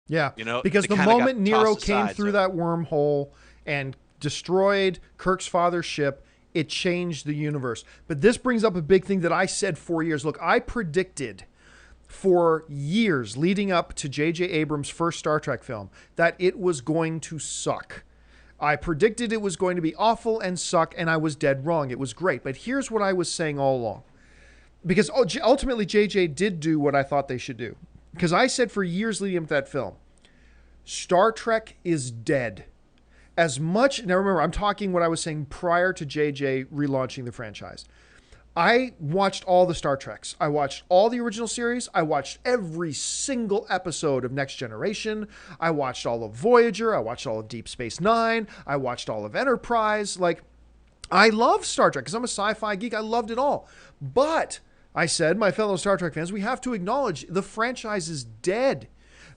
Yeah, You know, because they the kind of moment got Nero tossed came aside. through So that wormhole and destroyed Kirk's father's ship, it changed the universe. But this brings up a big thing that I said for years. Look, I predicted for years leading up to J.J. Abrams' first Star Trek film that it was going to suck. I predicted it was going to be awful and suck, and I was dead wrong. It was great. But here's what I was saying all along. Because ultimately, J.J. did do what I thought they should do. Because I said for years leading up to that film, Star Trek is dead. As much, now remember, I'm talking what I was saying prior to JJ relaunching the franchise. I watched all the Star Treks. I watched all the original series. I watched every single episode of Next Generation. I watched all of Voyager. I watched all of Deep Space Nine. I watched all of Enterprise. Like, I love Star Trek because I'm a sci-fi geek. I loved it all. But I said, my fellow Star Trek fans, we have to acknowledge the franchise is dead.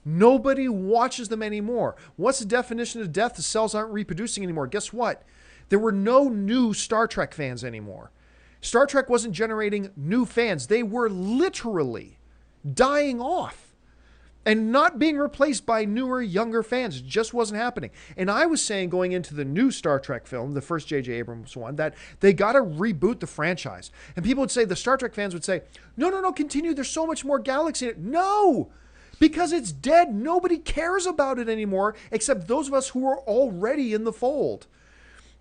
Nobody watches them anymore. What's the definition of death? The cells aren't reproducing anymore. Guess what? There were no new Star Trek fans anymore. Star Trek wasn't generating new fans. They were literally dying off and not being replaced by newer, younger fans. It just wasn't happening. And I was saying going into the new Star Trek film, the first J.J. Abrams one, that they got to reboot the franchise. And people would say, the Star Trek fans would say, no, continue. There's so much more galaxy in it. No! Because it's dead. Nobody cares about it anymore except those of us who are already in the fold.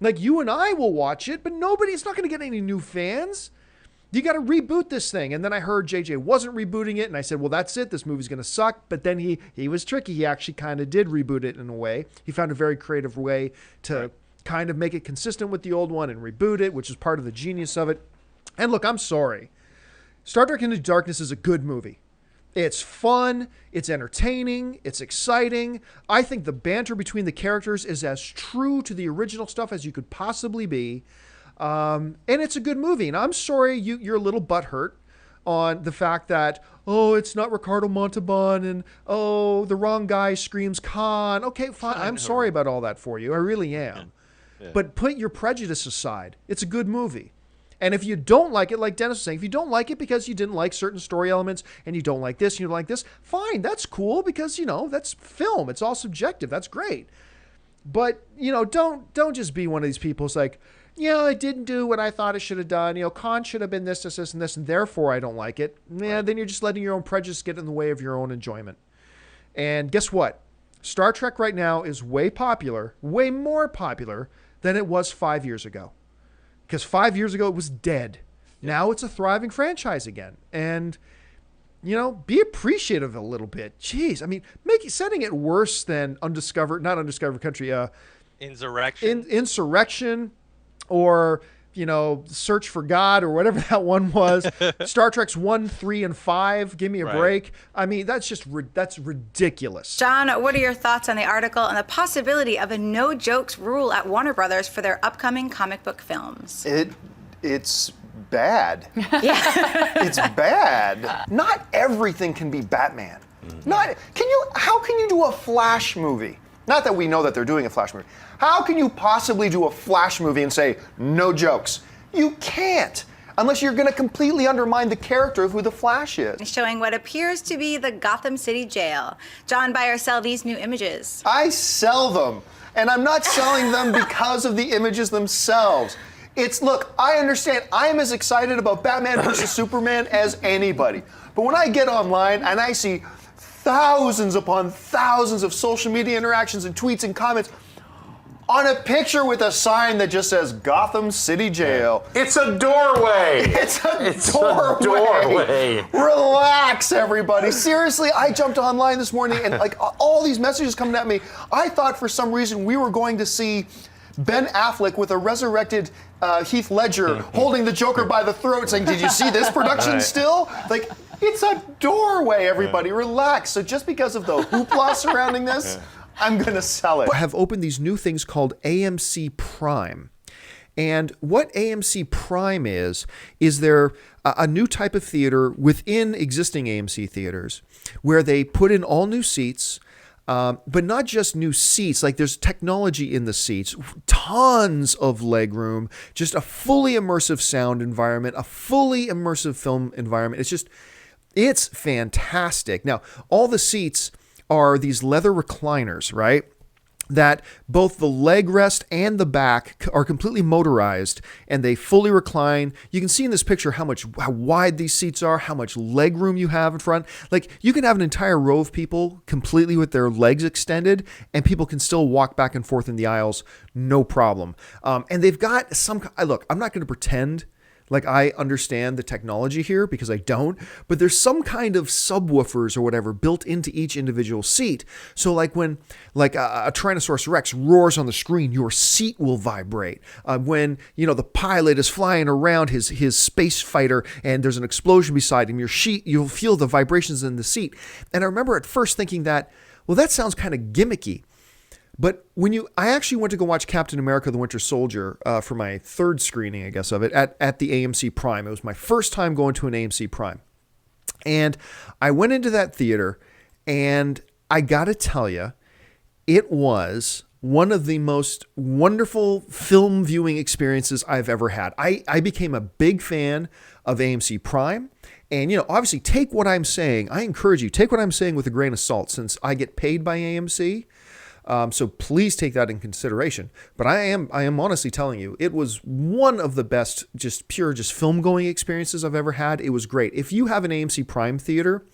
Like you and I will watch it, but it's not going to get any new fans. You got to reboot this thing. And then I heard JJ wasn't rebooting it. And I said, well, that's it. This movie's going to suck. But then he was tricky. He actually kind of did reboot it in a way. He found a very creative way to kind of make it consistent with the old one and reboot it, which is part of the genius of it. And look, I'm sorry. Star Trek Into Darkness is a good movie. It's fun, it's entertaining, it's exciting. I think the banter between the characters is as true to the original stuff as you could possibly be. And it's a good movie. And I'm sorry you're a little butthurt on the fact that, oh, it's not Ricardo Montalban and, oh, the wrong guy screams Khan. Okay, fine. I'm sorry about all that for you. I really am. Yeah. But put your prejudice aside. It's a good movie. And if you don't like it, like Dennis was saying, if you don't like it because you didn't like certain story elements and you don't like this and you don't like this, fine, that's cool because, that's film. It's all subjective. That's great. But, don't just be one of these people who's like, I didn't do what I thought it should have done. Khan should have been this, and therefore I don't like it. Yeah, then you're just letting your own prejudice get in the way of your own enjoyment. And guess what? Star Trek right now is way more popular than it was 5 years ago. Because 5 years ago, it was dead. Now it's a thriving franchise again. And, be appreciative a little bit. Jeez, I mean, setting it worse than not Undiscovered Country. Insurrection. Insurrection or, Search for God or whatever that one was. Star Trek's 1, 3, and 5. Give me a break. I mean, that's ridiculous. John, what are your thoughts on the article and the possibility of a no-jokes rule at Warner Brothers for their upcoming comic book films? It's bad. Yeah. It's bad. Not everything can be Batman. How can you do a Flash movie? Not that we know that they're doing a Flash movie. How can you possibly do a Flash movie and say, no jokes? You can't, unless you're going to completely undermine the character of who the Flash is. Showing what appears to be the Gotham City jail. John, buy or sell these new images? I sell them, and I'm not selling them because of the images themselves. Look, I understand, I am as excited about Batman versus Superman as anybody. But when I get online and I see thousands upon thousands of social media interactions and tweets and comments on a picture with a sign that just says Gotham City Jail. It's a doorway. It's a doorway. Relax, everybody. Seriously, I jumped online this morning and all these messages coming at me. I thought for some reason we were going to see Ben Affleck with a resurrected Heath Ledger holding the Joker by the throat saying, did you see this production still? It's a doorway, everybody. Relax. So just because of the hoopla surrounding this, I'm going to sell it. Have opened these new things called AMC Prime. And what AMC Prime is there a new type of theater within existing AMC theaters where they put in all new seats, but not just new seats, like there's technology in the seats, tons of legroom, just a fully immersive sound environment, a fully immersive film environment. It's fantastic. Now, all the seats are these leather recliners, right? That both the leg rest and the back are completely motorized and they fully recline. You can see in this picture how wide these seats are, how much leg room you have in front. Like, you can have an entire row of people completely with their legs extended and people can still walk back and forth in the aisles, no problem. And they've got look, I'm not going to pretend like I understand the technology here because I don't, but there's some kind of subwoofers or whatever built into each individual seat. So like when a Tyrannosaurus Rex roars on the screen, your seat will vibrate. When, the pilot is flying around his space fighter and there's an explosion beside him, you'll feel the vibrations in the seat. And I remember at first thinking that sounds kind of gimmicky. But I actually went to go watch Captain America: The Winter Soldier for my third screening, I guess, of it at the AMC Prime. It was my first time going to an AMC Prime. And I went into that theater and I got to tell you, it was one of the most wonderful film viewing experiences I've ever had. I became a big fan of AMC Prime. And, obviously take what I'm saying. I encourage you, take what I'm saying with a grain of salt since I get paid by AMC. So please take that in consideration. But I am honestly telling you, it was one of the best, just film going experiences I've ever had. It was great. If you have an AMC Prime theater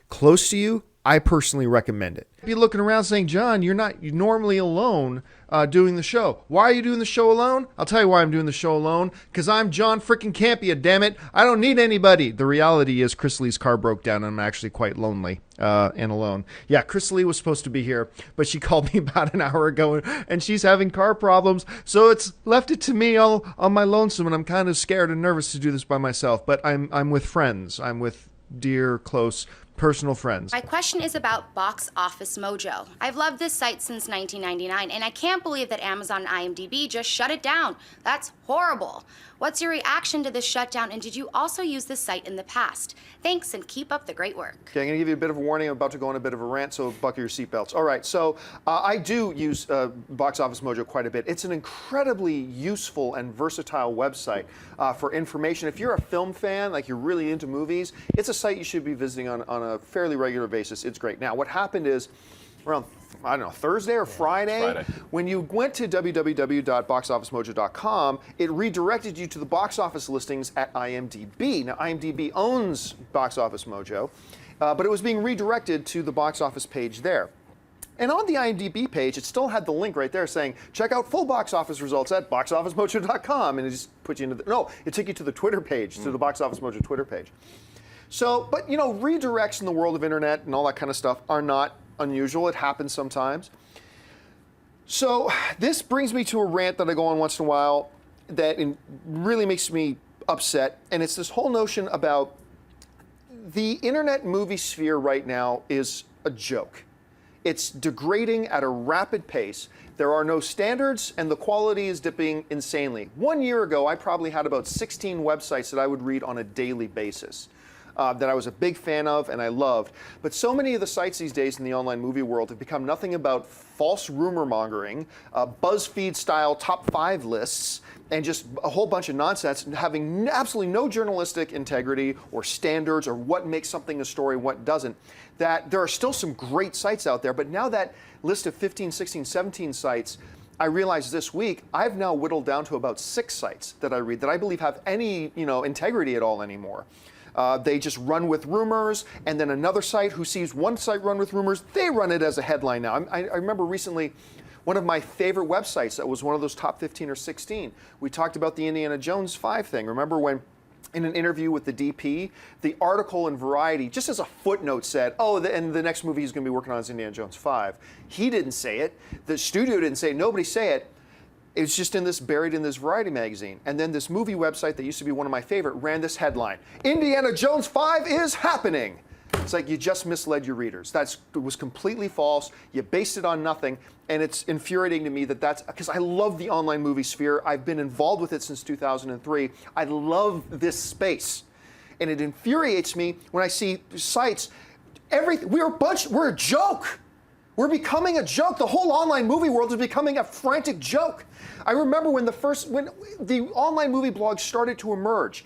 close to you, I personally recommend it. Be looking around saying, John, you're normally alone doing the show. Why are you doing the show alone? I'll tell you why I'm doing the show alone. Because I'm John freaking Campea, damn it. I don't need anybody. The reality is Chris Lee's car broke down and I'm actually quite lonely and alone. Yeah, Chris Lee was supposed to be here, but she called me about an hour ago and she's having car problems. So it's left it to me all on my lonesome, and I'm kind of scared and nervous to do this by myself. But I'm with friends. I'm with dear, close, personal friends. My question is about Box Office Mojo. I've loved this site since 1999, and I can't believe that Amazon and IMDb just shut it down. That's horrible. What's your reaction to this shutdown, and did you also use this site in the past? Thanks, and keep up the great work. Okay, I'm going to give you a bit of a warning. I'm about to go on a bit of a rant, so buckle your seatbelts. All right, so I do use Box Office Mojo quite a bit. It's an incredibly useful and versatile website for information. If you're a film fan, like you're really into movies, it's a site you should be visiting on a fairly regular basis. It's great. Now, what happened is around Thursday or Friday, when you went to www.boxofficemojo.com, it redirected you to the box office listings at IMDb. Now, IMDb owns Box Office Mojo, but it was being redirected to the box office page there. And on the IMDb page, it still had the link right there saying, check out full box office results at boxofficemojo.com. And it just put you into it took you to the Twitter page, to the Box Office Mojo Twitter page. So, but redirects in the world of internet and all that kind of stuff are not unusual. It happens sometimes. So this brings me to a rant that I go on once in a while that really makes me upset. And it's this whole notion about the internet movie sphere right now is a joke. It's degrading at a rapid pace. There are no standards, and the quality is dipping insanely. 1 year ago, I probably had about 16 websites that I would read on a daily basis. That I was a big fan of and I loved. But so many of the sites these days in the online movie world have become nothing about false rumor mongering, BuzzFeed-style top 5 lists, and just a whole bunch of nonsense, having absolutely no journalistic integrity or standards or what makes something a story, what doesn't. That there are still some great sites out there, but now that list of 15, 16, 17 sites, I realized this week I've now whittled down to about 6 sites that I read that I believe have any integrity at all anymore. They just run with rumors, and then another site who sees one site run with rumors, they run it as a headline now. I remember recently one of my favorite websites that was one of those top 15 or 16. We talked about the Indiana Jones 5 thing. Remember when in an interview with the DP, the article in Variety, just as a footnote said, and the next movie he's going to be working on is Indiana Jones 5. He didn't say it. The studio didn't say it. Nobody say it. It's just buried in this Variety magazine. And then this movie website that used to be one of my favorite ran this headline: Indiana Jones 5 is happening. It's like you just misled your readers. It was completely false. You based it on nothing. And it's infuriating to me that's because I love the online movie sphere. I've been involved with it since 2003. I love this space. And it infuriates me when I see sites, we're a joke. We're becoming a joke. The whole online movie world is becoming a frantic joke. I remember when the online movie blogs started to emerge.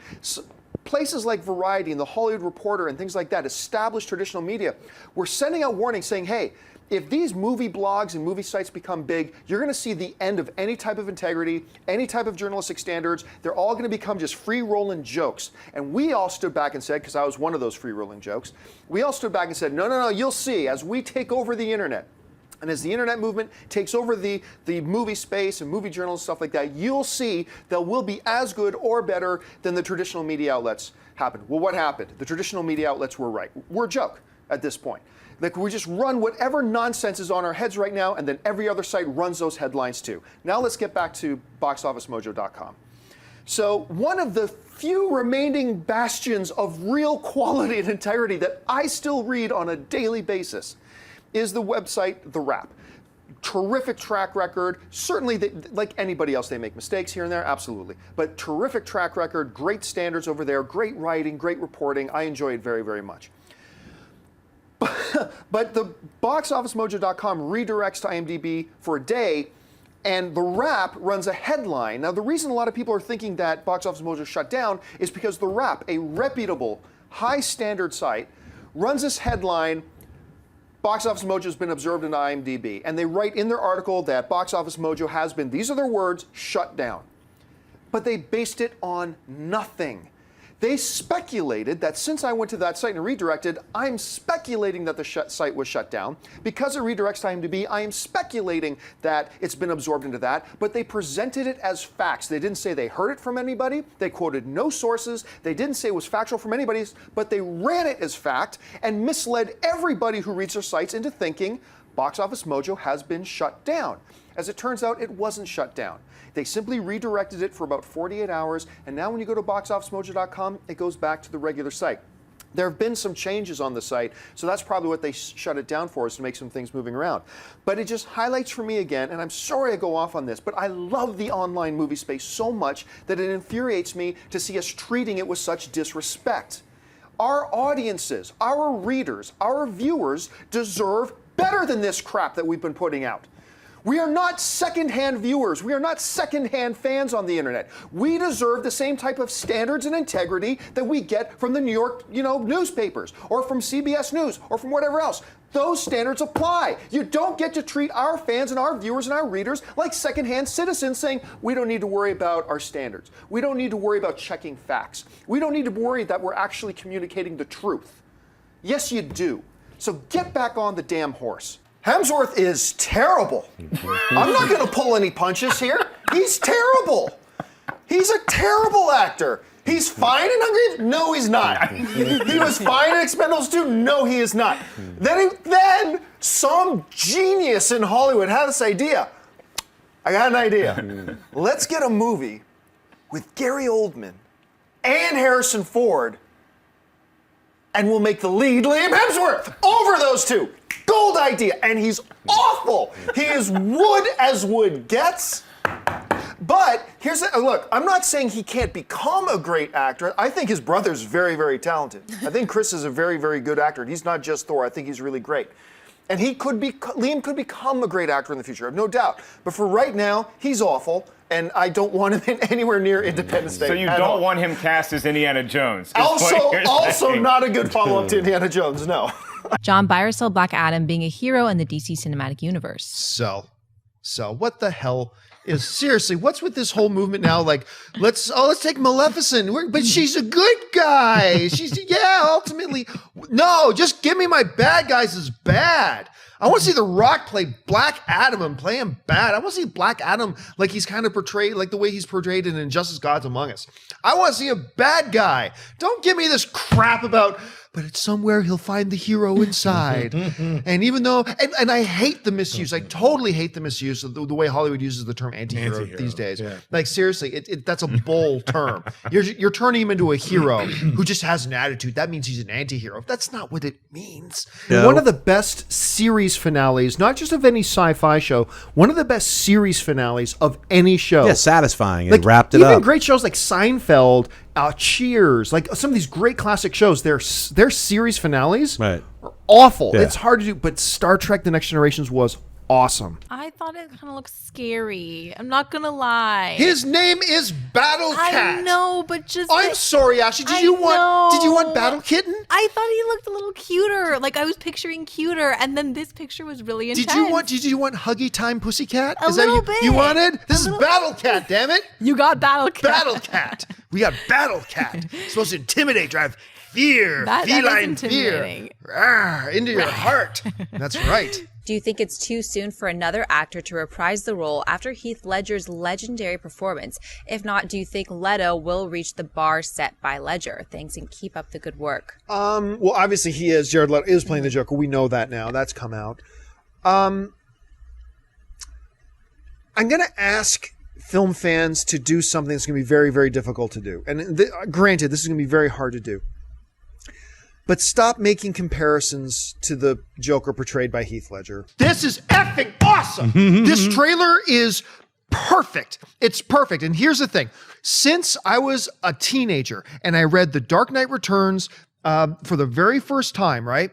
places like Variety and the Hollywood Reporter and things like that, established traditional media, were sending out warnings saying, hey, if these movie blogs and movie sites become big, you're going to see the end of any type of integrity, any type of journalistic standards. They're all going to become just free-rolling jokes. And we all stood back and said, because I was one of those free-rolling jokes, we all stood back and said, no, you'll see, as we take over the internet, and as the internet movement takes over the movie space and movie journals and stuff like that, you'll see that we'll be as good or better than the traditional media outlets happened. Well, what happened? The traditional media outlets were right. We're a joke at this point. Like, we just run whatever nonsense is on our heads right now, and then every other site runs those headlines too. Now let's get back to boxofficemojo.com. So one of the few remaining bastions of real quality and integrity that I still read on a daily basis is the website The Wrap. Terrific track record. Certainly, like anybody else, they make mistakes here and there, absolutely. But terrific track record, great standards over there, great writing, great reporting. I enjoy it very, very much. But the boxofficemojo.com redirects to IMDb for a day, and The Wrap runs a headline. Now, the reason a lot of people are thinking that Box Office Mojo shut down is because The Wrap, a reputable, high-standard site, runs this headline, Box Office Mojo has been observed in IMDb. And they write in their article that Box Office Mojo has been, these are their words, shut down. But they based it on nothing. They speculated that since I went to that site and redirected, I'm speculating that the site was shut down. Because it redirects to IMDb, I am speculating that it's been absorbed into that, but they presented it as facts. They didn't say they heard it from anybody. They quoted no sources. They didn't say it was factual from anybody, but they ran it as fact and misled everybody who reads their sites into thinking Box Office Mojo has been shut down. As it turns out, it wasn't shut down. They simply redirected it for about 48 hours, and now when you go to boxofficemojo.com, it goes back to the regular site. There have been some changes on the site, so that's probably what they shut it down for, is to make some things moving around. But it just highlights for me again, and I'm sorry I go off on this, but I love the online movie space so much that it infuriates me to see us treating it with such disrespect. Our audiences, our readers, our viewers deserve better than this crap that we've been putting out. We are not secondhand viewers. We are not secondhand fans on the internet. We deserve the same type of standards and integrity that we get from the New York, newspapers, or from CBS News, or from whatever else. Those standards apply. You don't get to treat our fans and our viewers and our readers like secondhand citizens saying, we don't need to worry about our standards. We don't need to worry about checking facts. We don't need to worry that we're actually communicating the truth. Yes, you do. So get back on the damn horse. Hemsworth is terrible. I'm not going to pull any punches here. He's terrible. He's a terrible actor. He's fine in Hungry? No, he's not. He was fine in Expendables 2? No, he is not. Then some genius in Hollywood had this idea. I got an idea. Let's get a movie with Gary Oldman and Harrison Ford, and we'll make the lead Liam Hemsworth over those two. Gold idea, and he's awful. He is wood as wood gets. But here's the look. I'm not saying he can't become a great actor. I think his brother's very, very talented. I think Chris is a very, very good actor. He's not just Thor. I think he's really great. And Liam could become a great actor in the future, I have no doubt. But for right now, he's awful, and I don't want him anywhere near Independence Day. So you don't want him cast as Indiana Jones? Also not a good follow-up to Indiana Jones, no. John Byer saw Black Adam being a hero in the DC Cinematic Universe. So what the hell is seriously? What's with this whole movement now? Like, let's take Maleficent, but she's a good guy. Ultimately, no. Just give me my bad guys as bad. I want to see The Rock play Black Adam and play him bad. I want to see Black Adam like he's kind of portrayed, like the way he's portrayed in Injustice: Gods Among Us. I want to see a bad guy. Don't give me this crap about, but it's somewhere he'll find the hero inside. And even though, and I hate the misuse. I totally hate the misuse of the way Hollywood uses the term anti-hero these days. Yeah. Like, seriously, that's a bull term. You're turning him into a hero who just has an attitude. That means he's an anti-hero. That's not what it means. Yeah. One of the best series finales, not just of any sci-fi show, one of the best series finales of any show. Yeah, satisfying. Like, wrapped it up. Even great shows like Seinfeld, Cheers, like some of these great classic shows, their series finales are awful. Yeah. It's hard to do, but Star Trek: The Next Generations was awesome. I thought it kind of looked scary. I'm not gonna lie. His name is Battle Cat. I know, but just I'm sorry, Ashley. Did you want Battle Kitten? I thought he looked a little cuter. Like I was picturing cuter, and then this picture was really intense. Did you want Huggy Time Pussycat? A little bit. You wanted? This is Battle Cat, damn it. You got Battle Cat. Battle Cat. We got Battle Cat. Supposed to intimidate, drive fear, feline fear into your heart. That's right. Do you think it's too soon for another actor to reprise the role after Heath Ledger's legendary performance? If not, do you think Leto will reach the bar set by Ledger? Thanks and keep up the good work. Well, obviously he is. Jared Leto is playing the Joker. We know that now. That's come out. I'm going to ask film fans to do something that's going to be very, very difficult to do. And granted, this is going to be very hard to do. But stop making comparisons to the Joker portrayed by Heath Ledger. This is effing awesome. This trailer is perfect. It's perfect. And here's the thing. Since I was a teenager and I read The Dark Knight Returns for the very first time, right?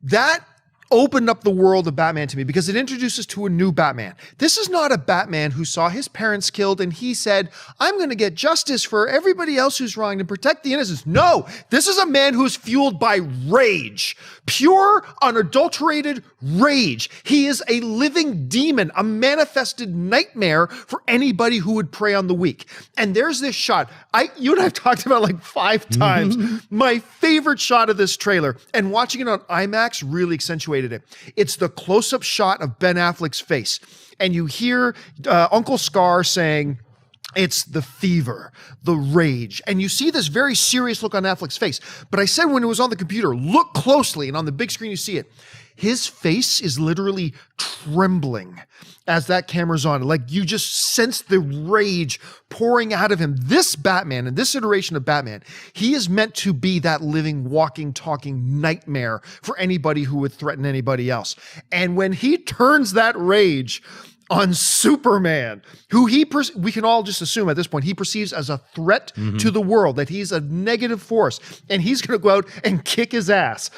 That opened up the world of Batman to me because it introduces to a new Batman. This is not a Batman who saw his parents killed and he said, I'm going to get justice for everybody else who's wrong and protect the innocents. No, this is a man who is fueled by rage, pure, unadulterated rage. He is a living demon, a manifested nightmare for anybody who would prey on the weak. And there's this shot. You and I have talked about like 5 times. My favorite shot of this trailer, and watching it on IMAX really accentuated it. It's the close-up shot of Ben Affleck's face. And you hear Uncle Scar saying, it's the fever, the rage. And you see this very serious look on Affleck's face. But I said when it was on the computer, look closely, and on the big screen you see it. His face is literally trembling as that camera's on. Like you just sense the rage pouring out of him. This Batman and this iteration of Batman, he is meant to be that living, walking, talking nightmare for anybody who would threaten anybody else. And when he turns that rage on Superman, who we can all just assume at this point, he perceives as a threat to the world, that he's a negative force, and he's going to go out and kick his ass.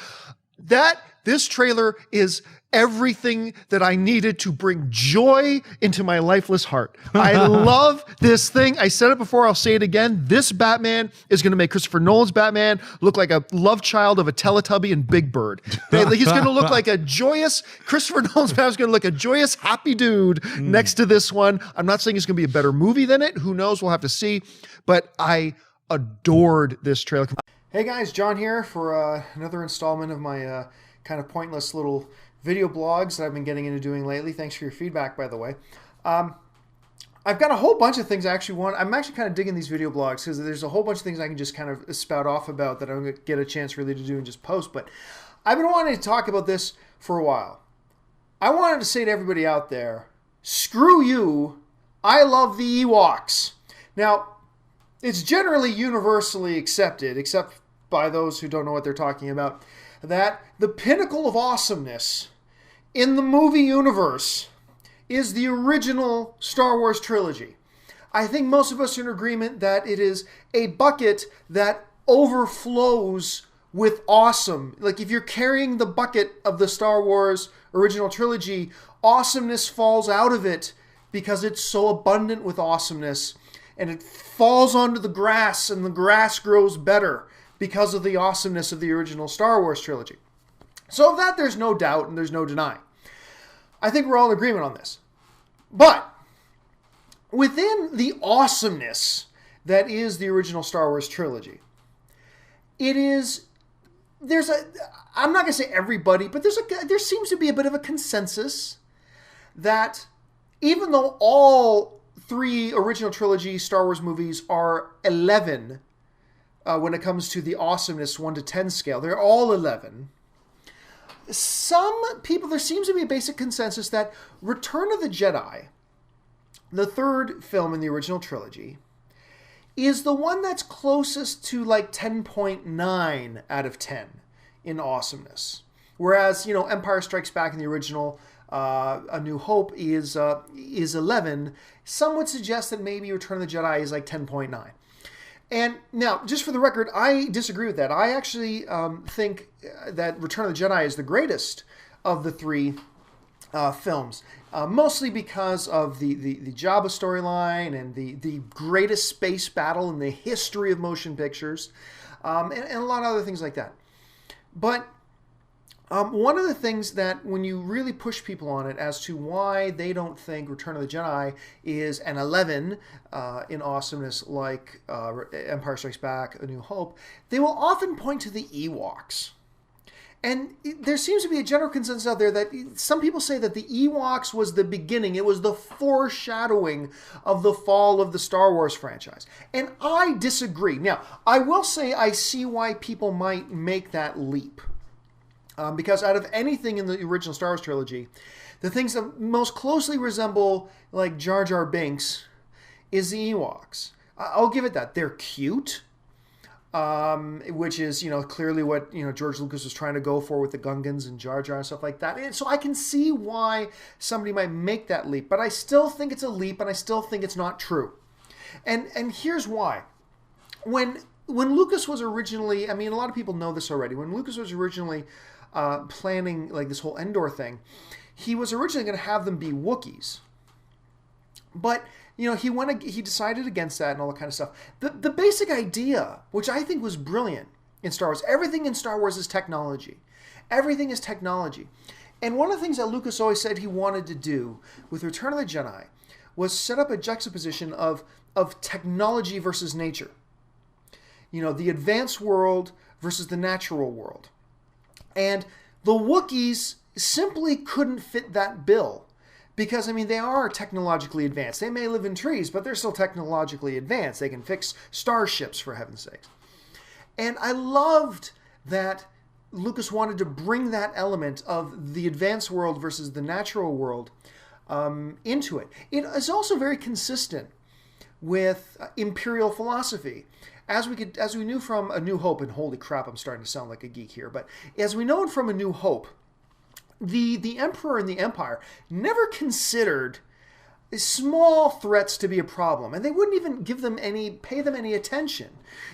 This trailer is everything that I needed to bring joy into my lifeless heart. I love this thing. I said it before, I'll say it again. This Batman is going to make Christopher Nolan's Batman look like a love child of a Teletubby and Big Bird. He's going to look like a joyous, Christopher Nolan's Batman is going to look a joyous, happy dude next to this one. I'm not saying it's going to be a better movie than it. Who knows? We'll have to see. But I adored this trailer. Hey guys, John here for another installment of my kind of pointless little video blogs that I've been getting into doing lately. Thanks for your feedback, by the way. I've got a whole bunch of things I actually want. I'm actually kind of digging these video blogs because there's a whole bunch of things I can just kind of spout off about that I'm going to get a chance really to do and just post. But I've been wanting to talk about this for a while. I wanted to say to everybody out there, screw you, I love the Ewoks. Now, it's generally universally accepted, except by those who don't know what they're talking about, that the pinnacle of awesomeness in the movie universe is the original Star Wars trilogy. I think most of us are in agreement that it is a bucket that overflows with awesome. Like if you're carrying the bucket of the Star Wars original trilogy, awesomeness falls out of it because it's so abundant with awesomeness, and it falls onto the grass and the grass grows better because of the awesomeness of the original Star Wars trilogy. So of that, there's no doubt and there's no denying. I think we're all in agreement on this. But within the awesomeness that is the original Star Wars trilogy, I'm not going to say everybody, but there seems to be a bit of a consensus that even though all 3 original trilogy Star Wars movies are 11, when it comes to the awesomeness 1 to 10 scale, they're all 11. Some people, there seems to be a basic consensus that Return of the Jedi, the 3rd film in the original trilogy, is the one that's closest to like 10.9 out of 10 in awesomeness. Whereas, Empire Strikes Back in the original, A New Hope is 11. Some would suggest that maybe Return of the Jedi is like 10.9. And now, just for the record, I disagree with that. I actually think that Return of the Jedi is the greatest of the 3 films, mostly because of the Jabba storyline and the greatest space battle in the history of motion pictures, and a lot of other things like that. But one of the things that when you really push people on it as to why they don't think Return of the Jedi is an 11 in awesomeness like Empire Strikes Back, A New Hope, they will often point to the Ewoks. And there seems to be a general consensus out there that some people say that the Ewoks was the beginning. It was the foreshadowing of the fall of the Star Wars franchise. And I disagree. Now, I will say I see why people might make that leap. Because out of anything in the original Star Wars trilogy, the things that most closely resemble like Jar Jar Binks is the Ewoks. I'll give it that. They're cute. Which is, clearly what, George Lucas was trying to go for with the Gungans and Jar Jar and stuff like that. And so I can see why somebody might make that leap, but I still think it's a leap and I still think it's not true. And here's why. When Lucas was originally, a lot of people know this already, when Lucas was originally planning like this whole Endor thing, he was originally going to have them be Wookiees. But he decided against that and all that kind of stuff. The basic idea, which I think was brilliant in Star Wars, everything in Star Wars is technology. Everything is technology. And one of the things that Lucas always said he wanted to do with Return of the Jedi was set up a juxtaposition of technology versus nature. The advanced world versus the natural world. And the Wookiees simply couldn't fit that bill. Because, they are technologically advanced. They may live in trees, but they're still technologically advanced. They can fix starships, for heaven's sakes. And I loved that Lucas wanted to bring that element of the advanced world versus the natural world into it. It is also very consistent with Imperial philosophy. As we knew from A New Hope, and holy crap, I'm starting to sound like a geek here, but as we know from A New Hope, the Emperor and the Empire never considered small threats to be a problem, and they wouldn't even pay them any attention.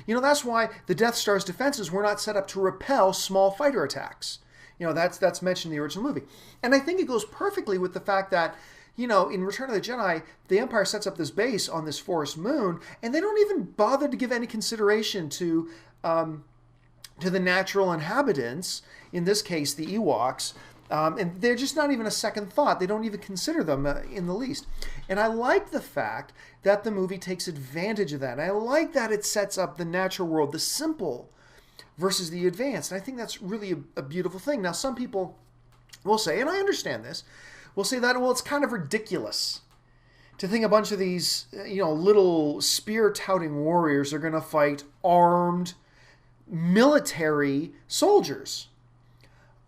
That's why the Death Star's defenses were not set up to repel small fighter attacks. That's mentioned in the original movie. And I think it goes perfectly with the fact that, in Return of the Jedi, the Empire sets up this base on this forest moon, and they don't even bother to give any consideration to the natural inhabitants, in this case, the Ewoks. And they're just not even a second thought. They don't even consider them in the least. And I like the fact that the movie takes advantage of that. And I like that it sets up the natural world, the simple versus the advanced. And I think that's really a beautiful thing. Now, some people will say, and I understand this, will say that, well, it's kind of ridiculous to think a bunch of these, little spear-touting warriors are going to fight armed military soldiers.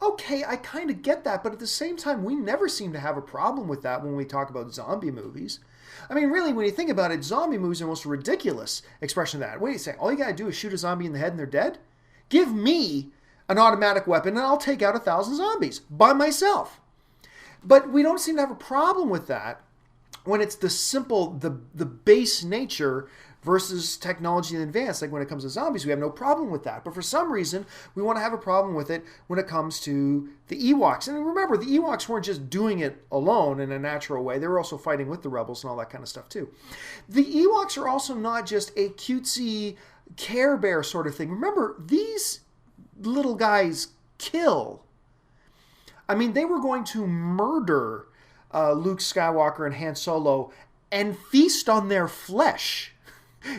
Okay, I kind of get that, but at the same time, we never seem to have a problem with that when we talk about zombie movies. Really, when you think about it, zombie movies are the most ridiculous expression of that. What are you saying? All you gotta do is shoot a zombie in the head and they're dead? Give me an automatic weapon and I'll take out 1,000 zombies by myself. But we don't seem to have a problem with that when it's the simple, the base nature versus technology and advanced. Like when it comes to zombies, we have no problem with that. But for some reason, we want to have a problem with it when it comes to the Ewoks. And remember, the Ewoks weren't just doing it alone in a natural way. They were also fighting with the rebels and all that kind of stuff too. The Ewoks are also not just a cutesy Care Bear sort of thing. Remember, these little guys kill. They were going to murder Luke Skywalker and Han Solo and feast on their flesh.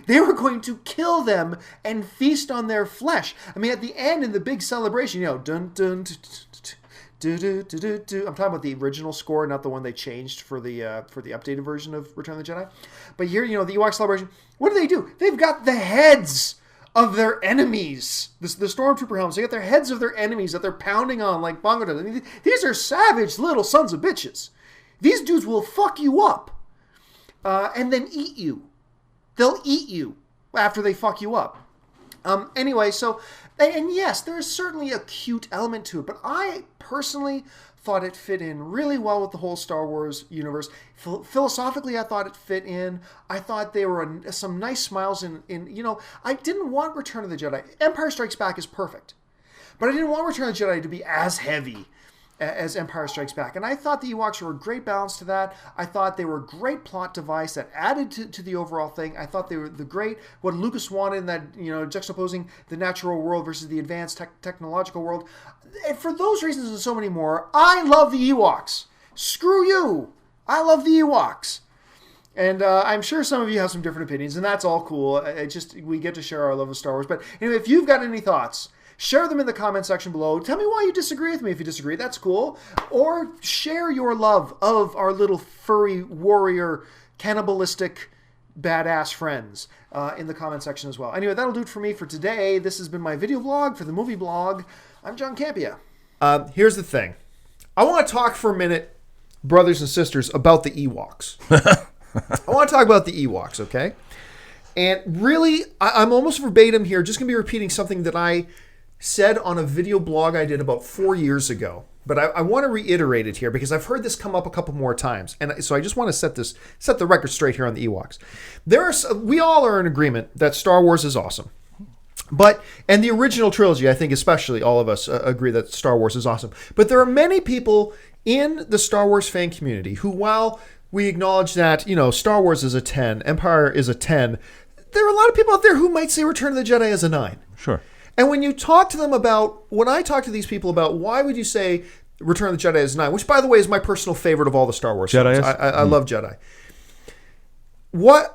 They were going to kill them and feast on their flesh. At the end, in the big celebration, dun dun do do do do do. I'm talking about the original score, not the one they changed for the updated version of Return of the Jedi. But here, the Ewok celebration. What do? They've got the heads of their enemies. The stormtrooper helmets. They got their heads of their enemies that they're pounding on like bongo drums. These are savage little sons of bitches. These dudes will fuck you up, and then eat you. They'll eat you after they fuck you up. Anyway, so, and yes, there is certainly a cute element to it, but I personally thought it fit in really well with the whole Star Wars universe. Philosophically, I thought it fit in. I thought there were some nice smiles in, I didn't want Return of the Jedi. Empire Strikes Back is perfect. But I didn't want Return of the Jedi to be as heavy as Empire Strikes Back. And I thought the Ewoks were a great balance to that. I thought they were a great plot device that added to the overall thing. I thought they were what Lucas wanted in that, juxtaposing the natural world versus the advanced technological world. And for those reasons and so many more, I love the Ewoks. Screw you. I love the Ewoks. And I'm sure some of you have some different opinions, and that's all cool. We get to share our love of Star Wars. But anyway, if you've got any thoughts, share them in the comment section below. Tell me why you disagree with me. If you disagree, that's cool. Or share your love of our little furry warrior, cannibalistic, badass friends in the comment section as well. Anyway, that'll do it for me for today. This has been my video blog for the movie blog. I'm John Campea. Here's the thing. I want to talk for a minute, brothers and sisters, about the Ewoks. I want to talk about the Ewoks, okay? And really, I'm almost verbatim here, just going to be repeating something that I said on a video blog I did about 4 years ago. But I want to reiterate it here because I've heard this come up a couple more times. And so I just want to set the record straight here on the Ewoks. We all are in agreement that Star Wars is awesome. And the original trilogy, I think especially all of us agree that Star Wars is awesome. But there are many people in the Star Wars fan community who, while we acknowledge that, Star Wars is a 10, Empire is a 10, there are a lot of people out there who might say Return of the Jedi is a 9. Sure. And when I talk to these people about why would you say Return of the Jedi is a 9, which, by the way, is my personal favorite of all the Star Wars films. I love Jedi.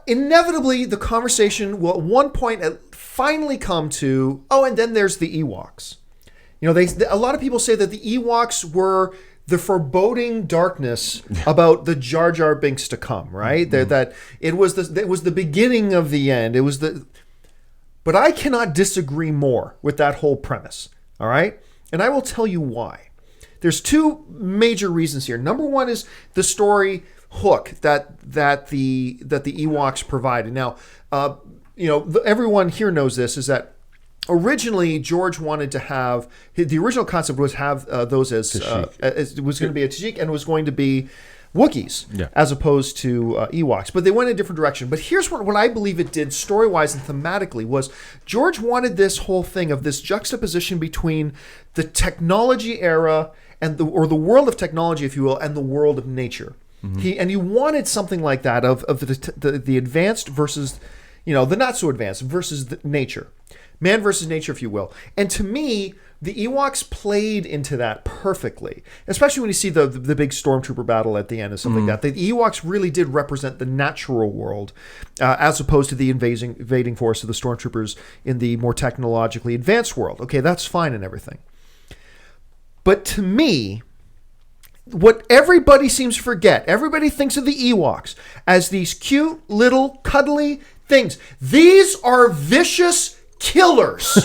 Inevitably, the conversation will at one point finally come to, and then there's the Ewoks. A lot of people say that the Ewoks were the foreboding darkness about the Jar Jar Binks to come, right? Mm-hmm. That it was the beginning of the end. But I cannot disagree more with that whole premise. All right, and I will tell you why. There's two major reasons here. Number one is the story hook that the Ewoks provided. Now, everyone here knows this, is that originally George wanted to have, the original concept was have those as it was going to be a Tajik and was going to be Wookiees as opposed to Ewoks. But they went in a different direction. But here's what I believe it did story-wise and thematically was George wanted this whole thing of this juxtaposition between the technology era or the world of technology, if you will, and the world of nature. Mm-hmm. He wanted something like that of the advanced versus, the not so advanced versus the nature. Man versus nature, if you will. And to me, the Ewoks played into that perfectly, especially when you see the big stormtrooper battle at the end and stuff like that. The Ewoks really did represent the natural world as opposed to the invading force of the stormtroopers in the more technologically advanced world. Okay, that's fine and everything. But to me, what everybody seems to forget, everybody thinks of the Ewoks as these cute, little, cuddly things. These are vicious killers.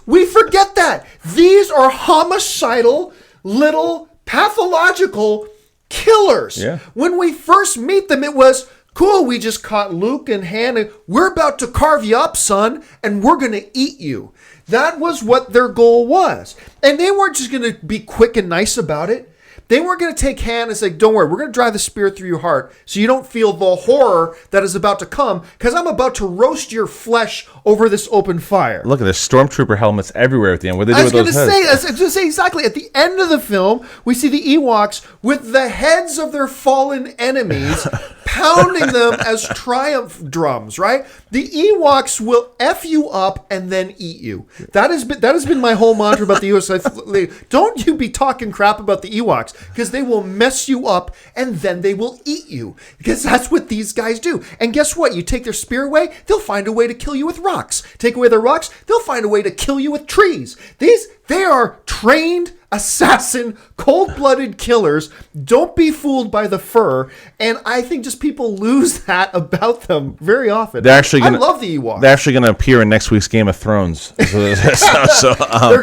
We forget that. These are homicidal, little, pathological killers. Yeah. When we first meet them, it was, cool, we just caught Luke and Han, and we're about to carve you up, son, and we're going to eat you. That was what their goal was. And they weren't just going to be quick and nice about it. They weren't going to take Han and say, don't worry, we're going to drive the spear through your heart so you don't feel the horror that is about to come because I'm about to roast your flesh over this open fire. Look at the stormtrooper helmets everywhere at the end. What do they do with those heads? I was going to say exactly. At the end of the film, we see the Ewoks with the heads of their fallen enemies pounding them as triumph drums, right? The Ewoks will F you up and then eat you. That has been my whole mantra about the Ewoks. Don't you be talking crap about the Ewoks because they will mess you up and then they will eat you because that's what these guys do. And guess what? You take their spear away, they'll find a way to kill you with rocks. Take away their rocks, they'll find a way to kill you with trees. They are trained assassin, cold-blooded killers. Don't be fooled by the fur. And I think just people lose that about them very often. I love the Ewoks. They're actually going to appear in next week's Game of Thrones. They're going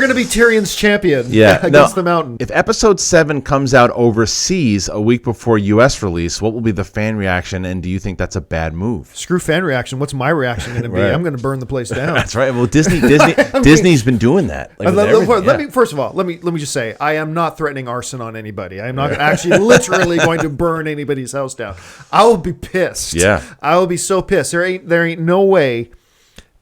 to be Tyrion's champion against the Mountain. If Episode 7 comes out overseas a week before U.S. release, what will be the fan reaction, and do you think that's a bad move? Screw fan reaction. What's my reaction going to be? Right. I'm going to burn the place down. That's right. Well, Disney's been doing that. First of all, let me just say, I am not threatening arson on anybody. I am not actually literally going to burn anybody's house down. I will be pissed. Yeah. I will be so pissed. There ain't no way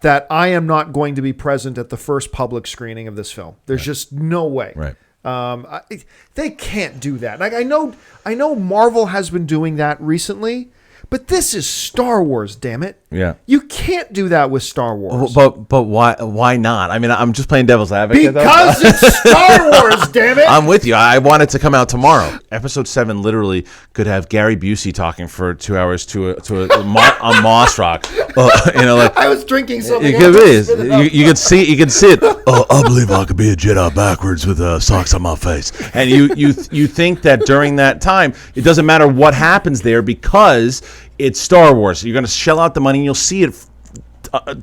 that I am not going to be present at the first public screening of this film. There's just no way. Right. They can't do that. Like I know Marvel has been doing that recently, but this is Star Wars, damn it. Yeah. You can't do that with Star Wars. But why not? I mean, I'm just playing devil's advocate. Because it's Star Wars, damn it. I'm with you. I want it to come out tomorrow. Episode 7 literally could have Gary Busey talking for 2 hours to a Moss Rock. Like I was drinking something. It is. You could see it. I believe I could be a Jedi backwards with socks on my face. And you think that during that time, it doesn't matter what happens there because it's Star Wars. You're going to shell out the money and you'll see it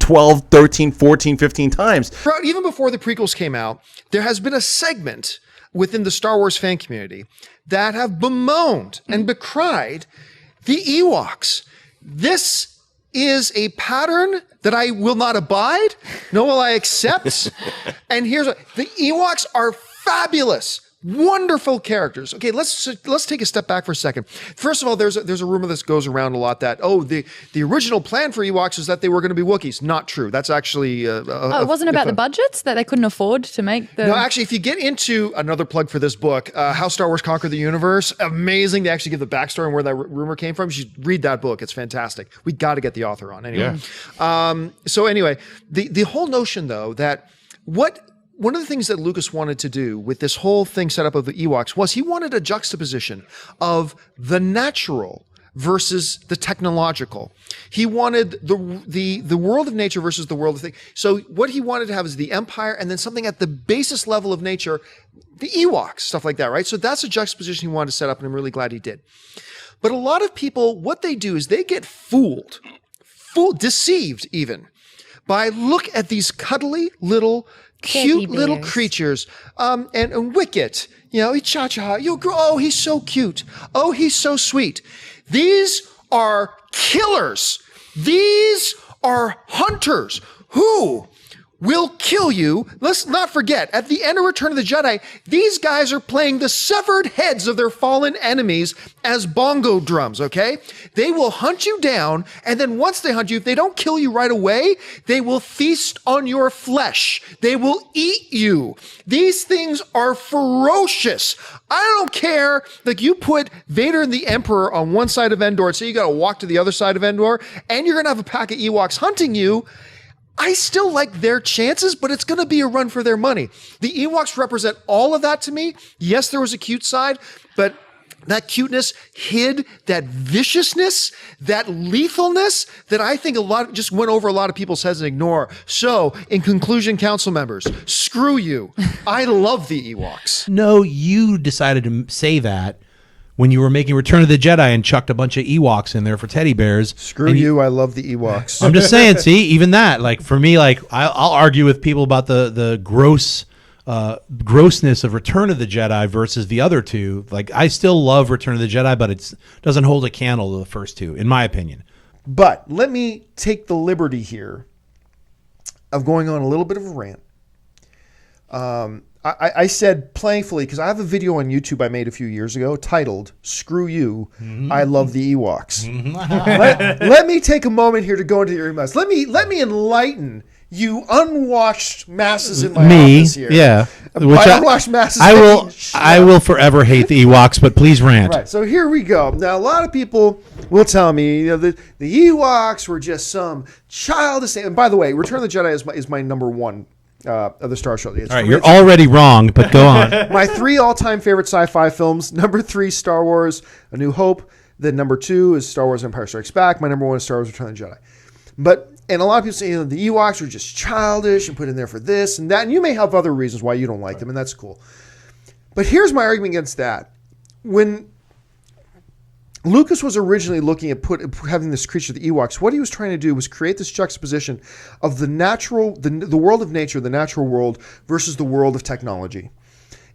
12, 13, 14, 15 times. Even before the prequels came out, there has been a segment within the Star Wars fan community that have bemoaned and becried the Ewoks. This is a pattern that I will not abide, nor will I accept. And here's what the Ewoks are: fabulous, wonderful characters. Okay, let's take a step back for a second. First of all, there's a rumor that goes around a lot that the original plan for Ewoks is that they were going to be Wookiees. Not true. That's actually it wasn't about the budgets that they couldn't afford to make the. No, actually, if you get into another plug for this book, How Star Wars Conquered the Universe, amazing. They actually give the backstory and where that rumor came from. You should read that book. It's fantastic. We got to get the author on anyway. Yeah. So anyway, the whole notion though that one of the things that Lucas wanted to do with this whole thing set up of the Ewoks was he wanted a juxtaposition of the natural versus the technological. He wanted the world of nature versus the world of things. So what he wanted to have is the Empire and then something at the basis level of nature, the Ewoks, stuff like that, right? So that's a juxtaposition he wanted to set up, and I'm really glad he did. But a lot of people, what they do is they get fooled, deceived even, by look at these cuddly little cute little creatures, and Wicket, cha-cha, oh, he's so cute. Oh, he's so sweet. These are killers. These are hunters who will kill you. Let's not forget, at the end of Return of the Jedi, these guys are playing the severed heads of their fallen enemies as bongo drums, okay? They will hunt you down, and then once they hunt you, if they don't kill you right away, they will feast on your flesh. They will eat you. These things are ferocious. I don't care, like you put Vader and the Emperor on one side of Endor, so you gotta walk to the other side of Endor, and you're gonna have a pack of Ewoks hunting you. I still like their chances, but it's going to be a run for their money. The Ewoks represent all of that to me. Yes, there was a cute side, but that cuteness hid that viciousness, that lethalness that I think just went over a lot of people's heads and ignore. So, in conclusion, council members, screw you. I love the Ewoks. No, you decided to say that when you were making Return of the Jedi and chucked a bunch of Ewoks in there for teddy bears. Screw you, I love the Ewoks. I'm just saying, see, even that, like for me, like I'll argue with people about the grossness of Return of the Jedi versus the other two. Like I still love Return of the Jedi, but it doesn't hold a candle to the first two, in my opinion. But let me take the liberty here of going on a little bit of a rant. I said playfully, because I have a video on YouTube I made a few years ago titled, Screw You, I Love the Ewoks. Let me take a moment here to go into your emails. Let me enlighten you unwashed masses in my office here. Yeah. Unwashed masses. I will forever hate the Ewoks, but please rant. Right, so here we go. Now, a lot of people will tell me the Ewoks were just some childish thing. And by the way, Return of the Jedi is my number one of the Star Wars trilogy. All right, you're already wrong, but go on. My 3 all-time favorite sci-fi films. Number 3, Star Wars: A New Hope. Then number 2 is Star Wars: Empire Strikes Back. My number 1 is Star Wars: Return of the Jedi. And a lot of people say the Ewoks are just childish and put in there for this and that. And you may have other reasons why you don't like them, and that's cool. But here's my argument against that. When Lucas was originally looking at having this creature, the Ewoks, what he was trying to do was create this juxtaposition of the natural, the world of nature, the natural world, versus the world of technology.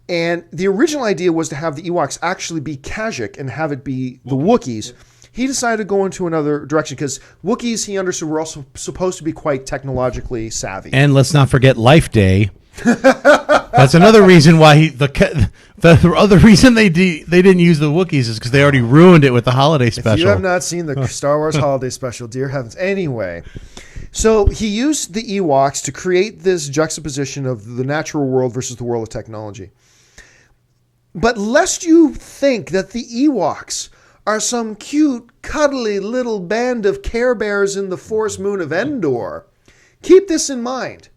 And the original idea was to have the Ewoks actually be Kashyyyk and have it be the Wookiees. He decided to go into another direction because Wookiees, he understood, were also supposed to be quite technologically savvy. And let's not forget Life Day. That's another reason why the other reason they didn't use the Wookiees is because they already ruined it with the holiday special. If you have not seen the Star Wars holiday special, dear heavens. Anyway, so he used the Ewoks to create this juxtaposition of the natural world versus the world of technology. But lest you think that the Ewoks are some cute, cuddly little band of Care Bears in the forest moon of Endor, keep this in mind.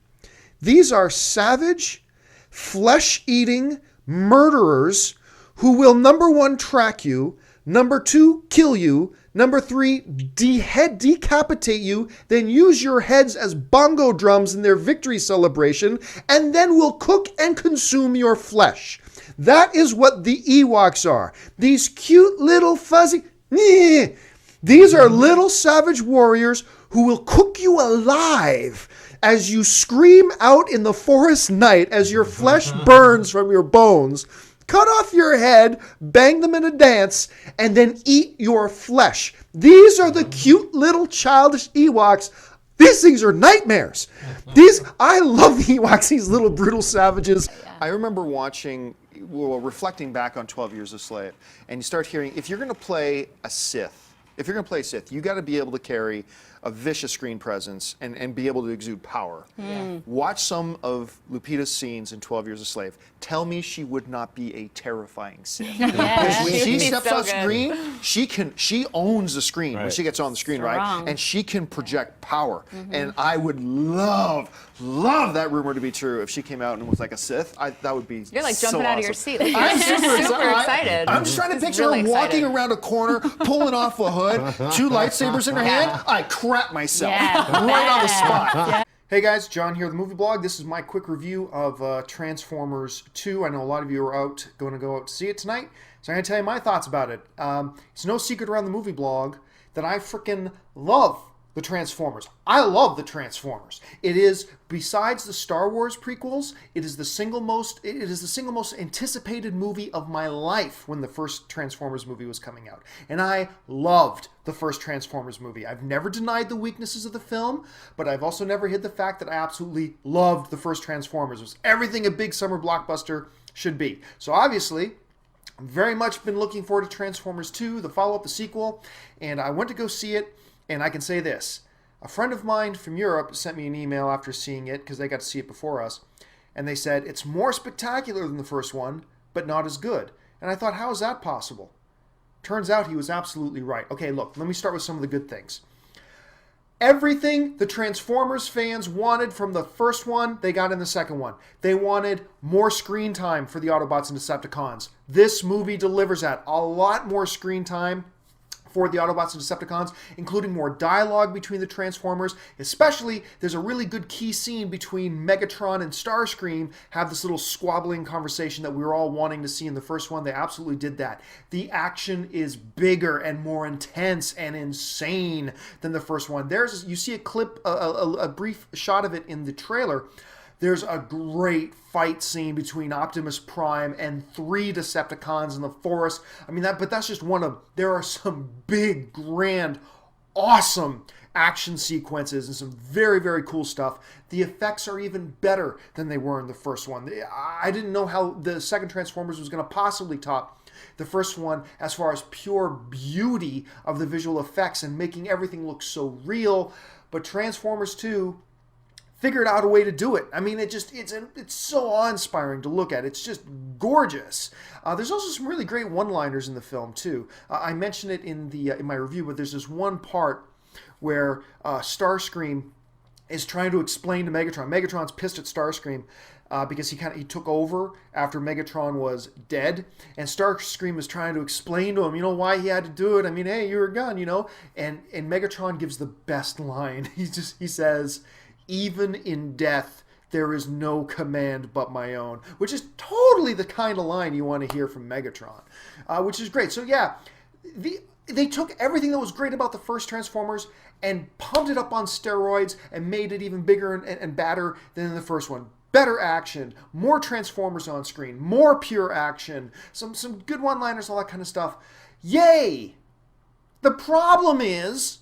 These are savage, flesh-eating murderers who will, number 1, track you, number 2, kill you, number 3, decapitate you, then use your heads as bongo drums in their victory celebration, and then will cook and consume your flesh. That is what the Ewoks are. These cute little fuzzy... These are little savage warriors who will cook you alive as you scream out in the forest night as your flesh burns from your bones. Cut off your head, bang them in a dance, and then eat your flesh. These are the cute little childish Ewoks. These things are nightmares. I love the Ewoks, these little brutal savages. I remember reflecting back on 12 Years a Slave, and you start hearing, if you're going to play a Sith, you got to be able to carry a vicious screen presence and be able to exude power. Watch some of Lupita's scenes in 12 Years a Slave. Tell me she would not be a terrifying Sith. Because when she steps on screen, she owns the screen when she gets on the screen, right? And she can project power. And I would love that rumor to be true if she came out and was like a Sith. That would be You're like so jumping out of your awesome. seat. I'm super excited. I'm just trying to picture her walking around a corner, pulling off a hood, 2 lightsabers in her hand. I crap myself right on the spot. Hey guys, John here, the Movie Blog. This is my quick review of Transformers 2. I know a lot of you are going to go out to see it tonight, so I'm going to tell you my thoughts about it. It's no secret around the Movie Blog that I freaking love the Transformers. I love the Transformers. It is, besides the Star Wars prequels, it is the single most anticipated movie of my life when the first Transformers movie was coming out. And I loved the first Transformers movie. I've never denied the weaknesses of the film, but I've also never hid the fact that I absolutely loved the first Transformers. It was everything a big summer blockbuster should be. So obviously, I've very much been looking forward to Transformers 2, the follow-up, the sequel, and I went to go see it. And I can say this, a friend of mine from Europe sent me an email after seeing it, because they got to see it before us, and they said, it's more spectacular than the first one, but not as good. And I thought, how is that possible? Turns out he was absolutely right. Okay, look, let me start with some of the good things. Everything the Transformers fans wanted from the first one, they got in the second one. They wanted more screen time for the Autobots and Decepticons. This movie delivers that. A lot more screen time for the Autobots and Decepticons, including more dialogue between the Transformers. Especially, there's a really good key scene between Megatron and Starscream, have this little squabbling conversation that we were all wanting to see in the first one. They absolutely did that. The action is bigger and more intense and insane than the first one. You see a clip, a brief shot of it in the trailer. There's a great fight scene between Optimus Prime and 3 Decepticons in the forest. I mean, but that's just one of... There are some big, grand, awesome action sequences and some very, very cool stuff. The effects are even better than they were in the first one. I didn't know how the second Transformers was going to possibly top the first one as far as pure beauty of the visual effects and making everything look so real. But Transformers 2... figured out a way to do it. I mean, it's so awe-inspiring to look at. It's just gorgeous. There's also some really great one-liners in the film too. I mentioned it in my review, but there's this one part where Starscream is trying to explain to Megatron. Megatron's pissed at Starscream because he took over after Megatron was dead, and Starscream is trying to explain to him, why he had to do it. I mean, hey, you're a gun, And Megatron gives the best line. He says, even in death, there is no command but my own, which is totally the kind of line you want to hear from Megatron, which is great. So yeah, they took everything that was great about the first Transformers and pumped it up on steroids and made it even bigger and badder than in the first one. Better action, more Transformers on screen, more pure action, some good one-liners, all that kind of stuff. Yay! The problem is,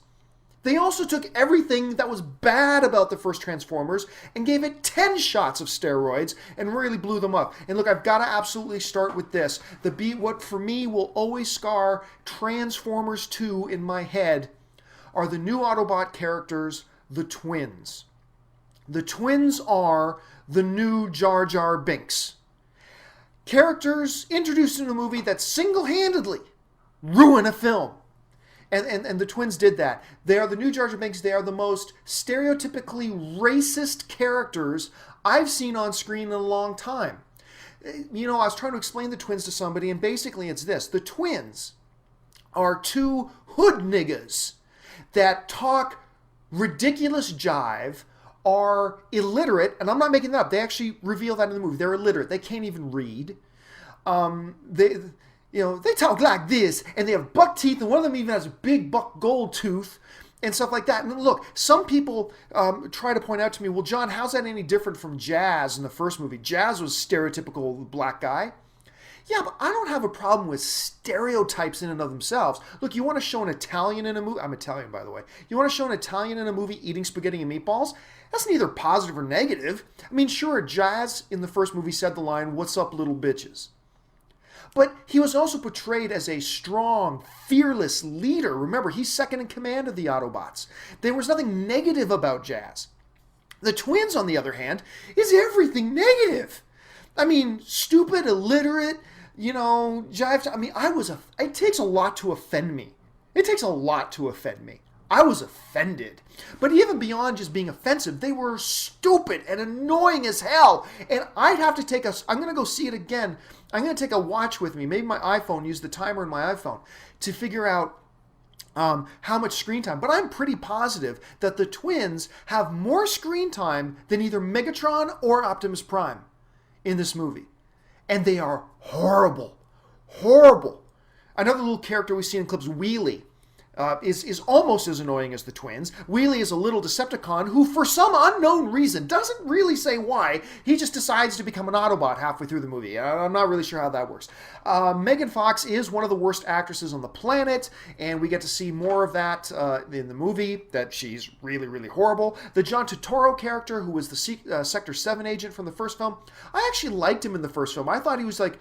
they also took everything that was bad about the first Transformers and gave it 10 shots of steroids and really blew them up. And look, I've got to absolutely start with this. What for me will always scar Transformers 2 in my head are the new Autobot characters, the twins. The twins are the new Jar Jar Binks. characters introduced in a movie that single-handedly ruin a film. And the twins did that. They are the new Jar Jar Binks. They are the most stereotypically racist characters I've seen on screen in a long time. You know, I was trying to explain the twins to somebody, and basically it's this. The twins are two hood niggas that talk ridiculous jive, are illiterate, and I'm not making that up. They actually reveal that in the movie. They're illiterate. They can't even read. They talk like this, and they have buck teeth, and one of them even has a big buck gold tooth and stuff like that. And look, some people try to point out to me, well, John, how's that any different from Jazz in the first movie? Jazz was stereotypical black guy. Yeah, but I don't have a problem with stereotypes in and of themselves. Look, you want to show an Italian in a movie? I'm Italian, by the way. You want to show an Italian in a movie eating spaghetti and meatballs? That's neither positive or negative. I mean, sure, Jazz in the first movie said the line, "What's up, little bitches?" But he was also portrayed as a strong, fearless leader. Remember, he's second in command of the Autobots. There was nothing negative about Jazz. The twins, on the other hand, is everything negative. I mean, stupid, illiterate, jive. I mean, it takes a lot to offend me. It takes a lot to offend me. I was offended. But even beyond just being offensive, they were stupid and annoying as hell. And I'd have to I'm going to go see it again. I'm going to take a watch with me. Maybe my iPhone, use the timer in my iPhone to figure out how much screen time. But I'm pretty positive that the twins have more screen time than either Megatron or Optimus Prime in this movie. And they are horrible. Horrible. Another little character we see in clips, Wheelie, is almost as annoying as the twins. Wheelie is a little Decepticon who, for some unknown reason, doesn't really say why, he just decides to become an Autobot halfway through the movie. I'm not really sure how that works. Megan Fox is one of the worst actresses on the planet, and we get to see more of that in the movie, that she's really, really horrible. The John Turturro character, who was the Sector 7 agent from the first film, I actually liked him in the first film. I thought he was like,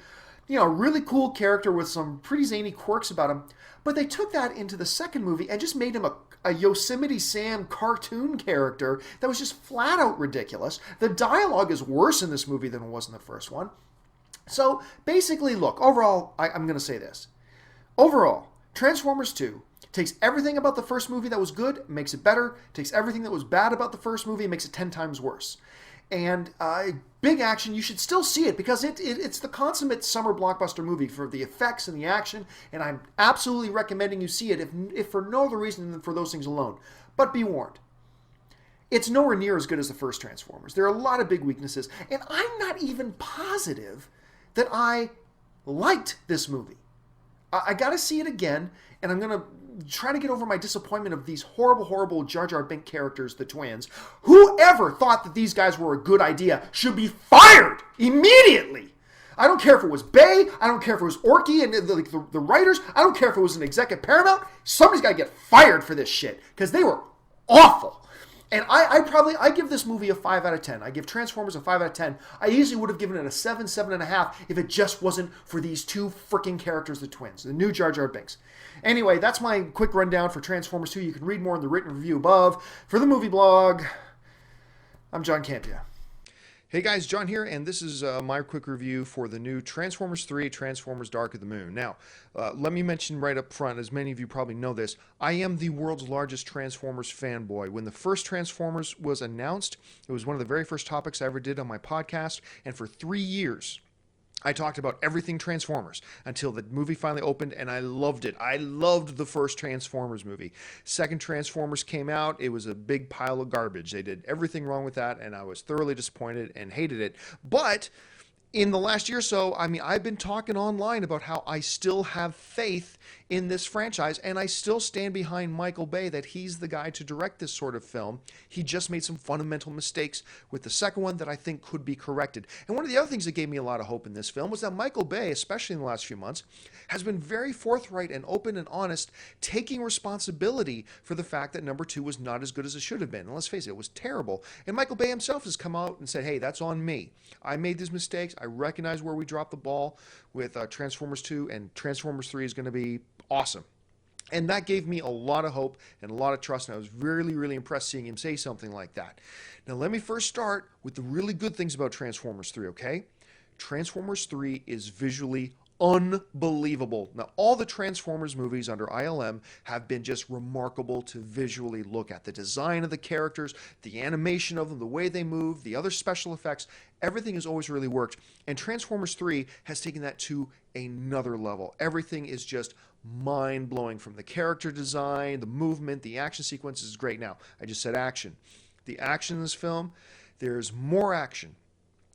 a really cool character with some pretty zany quirks about him. But they took that into the second movie and just made him a Yosemite Sam cartoon character that was just flat out ridiculous. The dialogue is worse in this movie than it was in the first one. So basically, look, overall, I'm going to say this. Overall, Transformers 2 takes everything about the first movie that was good, makes it better, takes everything that was bad about the first movie, and makes it 10 times worse. And big action, you should still see it because it's the consummate summer blockbuster movie for the effects and the action, and I'm absolutely recommending you see it, if for no other reason than for those things alone. But be warned, it's nowhere near as good as the first Transformers. There are a lot of big weaknesses, and I'm not even positive that I liked this movie. I got to see it again, and I'm going to try to get over my disappointment of these horrible, horrible Jar Jar Binks characters, the twins. Whoever thought that these guys were a good idea should be fired immediately. I don't care if it was Bay. I don't care if it was Orky and the writers. I don't care if it was an exec at Paramount. Somebody's got to get fired for this shit because they were awful. And I give this movie a 5 out of 10. I give Transformers a 5 out of 10. I easily would have given it a 7, 7.5 if it just wasn't for these two freaking characters, the twins, the new Jar Jar Binks. Anyway, that's my quick rundown for Transformers 2. You can read more in the written review above. For the movie blog, I'm John Campea. Hey guys, John here, and this is my quick review for the new Transformers 3, Transformers Dark of the Moon. Now, let me mention right up front, as many of you probably know this, I am the world's largest Transformers fanboy. When the first Transformers was announced, it was one of the very first topics I ever did on my podcast, and for 3 years, I talked about everything Transformers until the movie finally opened, and I loved it. I loved the first Transformers movie. Second Transformers came out. It was a big pile of garbage. They did everything wrong with that, and I was thoroughly disappointed and hated it. But in the last year or so, I've been talking online about how I still have faith in this franchise, and I still stand behind Michael Bay that he's the guy to direct this sort of film. He just made some fundamental mistakes with the second one that I think could be corrected. And one of the other things that gave me a lot of hope in this film was that Michael Bay, especially in the last few months, has been very forthright and open and honest, taking responsibility for the fact that number 2 was not as good as it should have been. And let's face it, it was terrible. And Michael Bay himself has come out and said, hey, that's on me. I made these mistakes. I recognize where we dropped the ball with Transformers 2, and Transformers 3 is going to be awesome. And that gave me a lot of hope and a lot of trust, and I was really, really impressed seeing him say something like that. Now, let me first start with the really good things about Transformers 3, okay? Transformers 3 is visually unbelievable. Now, all the Transformers movies under ILM have been just remarkable to visually look at. The design of the characters, the animation of them, the way they move, the other special effects, everything has always really worked. And Transformers 3 has taken that to another level. Everything is just mind-blowing, from the character design, the movement, the action sequences is great. Now, I just said action. The action in this film, there's more action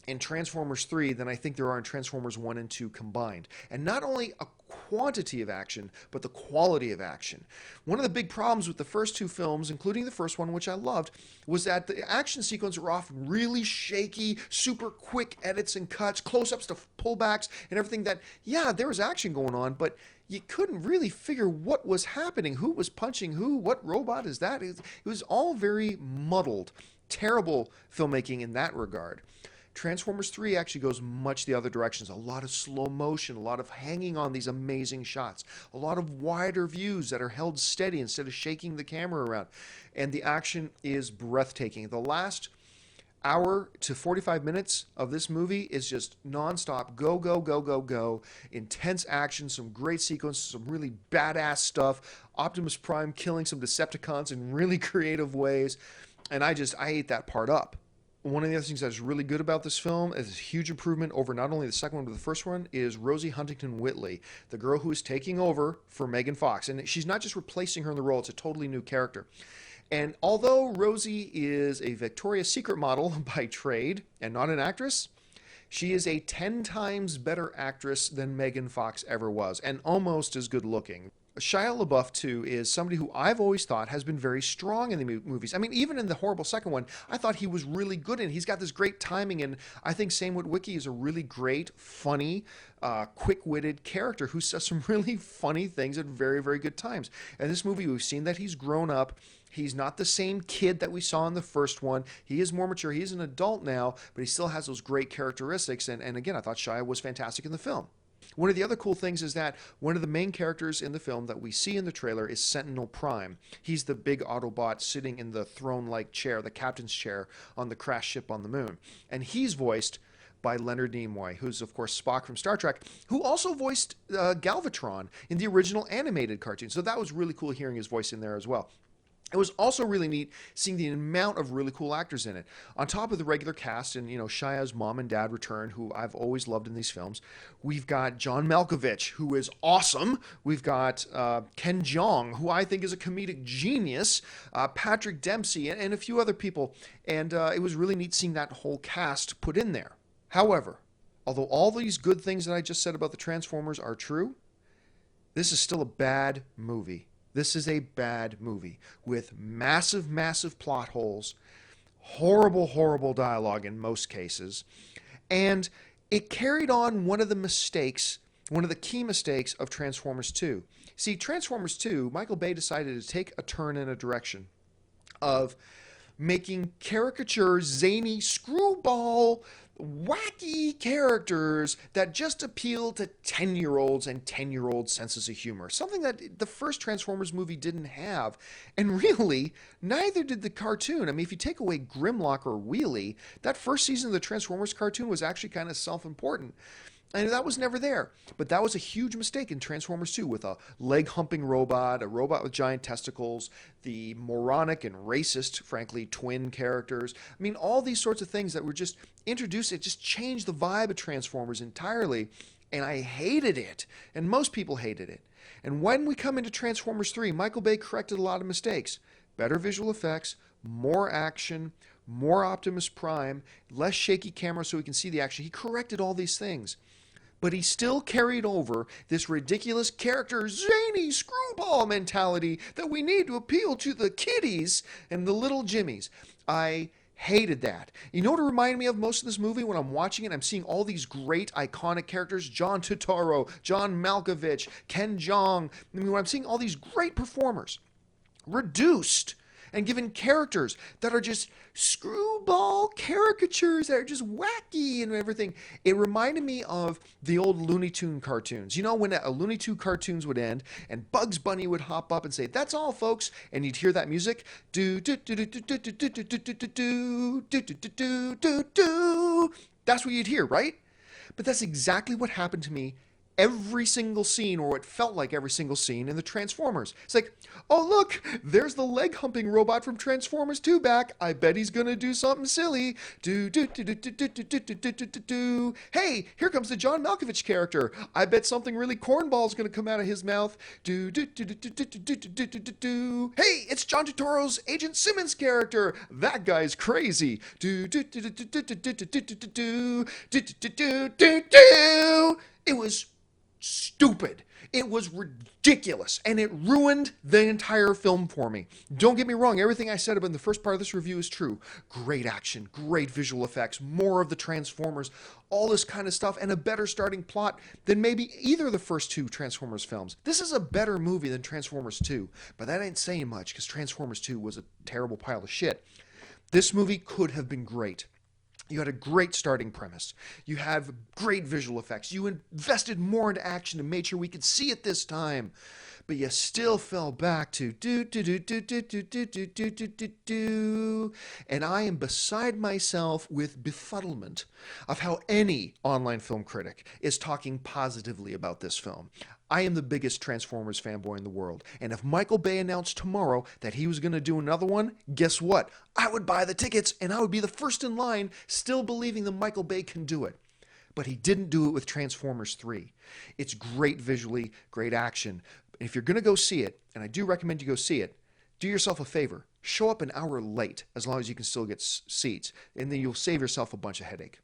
in Transformers 3 than I think there are in Transformers 1 and 2 combined. And not only a quantity of action, but the quality of action. One of the big problems with the first two films, including the first one, which I loved, was that the action sequences were often really shaky, super quick edits and cuts, close-ups to pullbacks, and everything that, yeah, there was action going on, but you couldn't really figure what was happening, who was punching who, what robot is that? It was all very muddled. Terrible filmmaking in that regard. Transformers 3 actually goes much the other directions. A lot of slow motion, a lot of hanging on these amazing shots, a lot of wider views that are held steady instead of shaking the camera around. And the action is breathtaking. The last hour to 45 minutes of this movie is just nonstop go, go, go, go, go. Intense action, some great sequences, some really badass stuff. Optimus Prime killing some Decepticons in really creative ways. And I ate that part up. One of the other things that's really good about this film is a huge improvement over not only the second one but the first one is Rosie Huntington-Whiteley, the girl who is taking over for Megan Fox. And she's not just replacing her in the role, it's a totally new character. And although Rosie is a Victoria's Secret model by trade and not an actress, she is a 10 times better actress than Megan Fox ever was, and almost as good looking. Shia LaBeouf, too, is somebody who I've always thought has been very strong in the movies. I mean, even in the horrible second one, I thought he was really good in it. He's got this great timing, and I think Sam Witwicky is a really great, funny, quick-witted character who says some really funny things at very, very good times. And this movie, we've seen that he's grown up. He's not the same kid that we saw in the first one. He is more mature. He is an adult now, but he still has those great characteristics. And again, I thought Shia was fantastic in the film. One of the other cool things is that one of the main characters in the film that we see in the trailer is Sentinel Prime. He's the big Autobot sitting in the throne-like chair, the captain's chair, on the crashed ship on the moon. And he's voiced by Leonard Nimoy, who's, of course, Spock from Star Trek, who also voiced Galvatron in the original animated cartoon. So that was really cool hearing his voice in there as well. It was also really neat seeing the amount of really cool actors in it. On top of the regular cast, and Shia's mom and dad return, who I've always loved in these films. We've got John Malkovich, who is awesome. We've got Ken Jeong, who I think is a comedic genius. Patrick Dempsey, and a few other people. And it was really neat seeing that whole cast put in there. However, although all these good things that I just said about the Transformers are true, this is still a bad movie. This is a bad movie with massive, massive plot holes, horrible, horrible dialogue in most cases, and it carried on one of the key mistakes of Transformers 2. See, Transformers 2, Michael Bay decided to take a turn in a direction of making caricature, zany, screwball, wacky characters that just appeal to 10-year-olds and 10-year-old senses of humor. Something that the first Transformers movie didn't have. And really, neither did the cartoon. I mean, if you take away Grimlock or Wheelie, that first season of the Transformers cartoon was actually kind of self-important. And that was never there. But that was a huge mistake in Transformers 2 with a leg-humping robot, a robot with giant testicles, the moronic and racist, frankly, twin characters. I mean, all these sorts of things that were just introduced, it just changed the vibe of Transformers entirely. And I hated it. And most people hated it. And when we come into Transformers 3, Michael Bay corrected a lot of mistakes. Better visual effects, more action, more Optimus Prime, less shaky camera so we can see the action. He corrected all these things. But he still carried over this ridiculous character, zany screwball mentality that we need to appeal to the kiddies and the little Jimmies. I hated that. You know what it reminded me of most of this movie? When I'm watching it, I'm seeing all these great iconic characters, John Turturro, John Malkovich, Ken Jeong. I mean, when I'm seeing all these great performers reduced and given characters that are just screwball caricatures that are just wacky and everything. It reminded me of the old Looney Tune cartoons. You know, when a Looney Tune cartoons would end and Bugs Bunny would hop up and say, "That's all, folks," and you'd hear that music, do do do do do do do do do do do do do do do do. That's what you'd hear, right? But that's exactly what happened to me every single scene, or what felt like every single scene in the Transformers. It's like, oh look, there's the leg humping robot from Transformers 2 back. I bet he's gonna do something silly. Do do do do do do do do do do do do. Hey, here comes the John Malkovich character. I bet something really cornball's gonna come out of his mouth. Do do do do do do do do do do do do. Hey, it's John Turturro's Agent Simmons character. That guy's crazy. Do do do do do do do do do do do do do do do. It was stupid. It was ridiculous, and it ruined the entire film for me. Don't get me wrong, everything I said about the first part of this review is true. Great action, great visual effects, more of the Transformers, all this kind of stuff, and a better starting plot than maybe either of the first two Transformers films. This is a better movie than Transformers 2, but that ain't saying much, because Transformers 2 was a terrible pile of shit. This movie could have been great. You had a great starting premise. You have great visual effects. You invested more into action and made sure we could see it this time. But you still fell back to do do do do do do do do do do do do. And I am beside myself with befuddlement of how any online film critic is talking positively about this film. I am the biggest Transformers fanboy in the world, and if Michael Bay announced tomorrow that he was going to do another one, guess what? I would buy the tickets, and I would be the first in line, still believing that Michael Bay can do it. But he didn't do it with Transformers 3. It's great visually, great action. If you're going to go see it, and I do recommend you go see it, do yourself a favor. Show up an hour late, as long as you can still get seats, and then you'll save yourself a bunch of headache.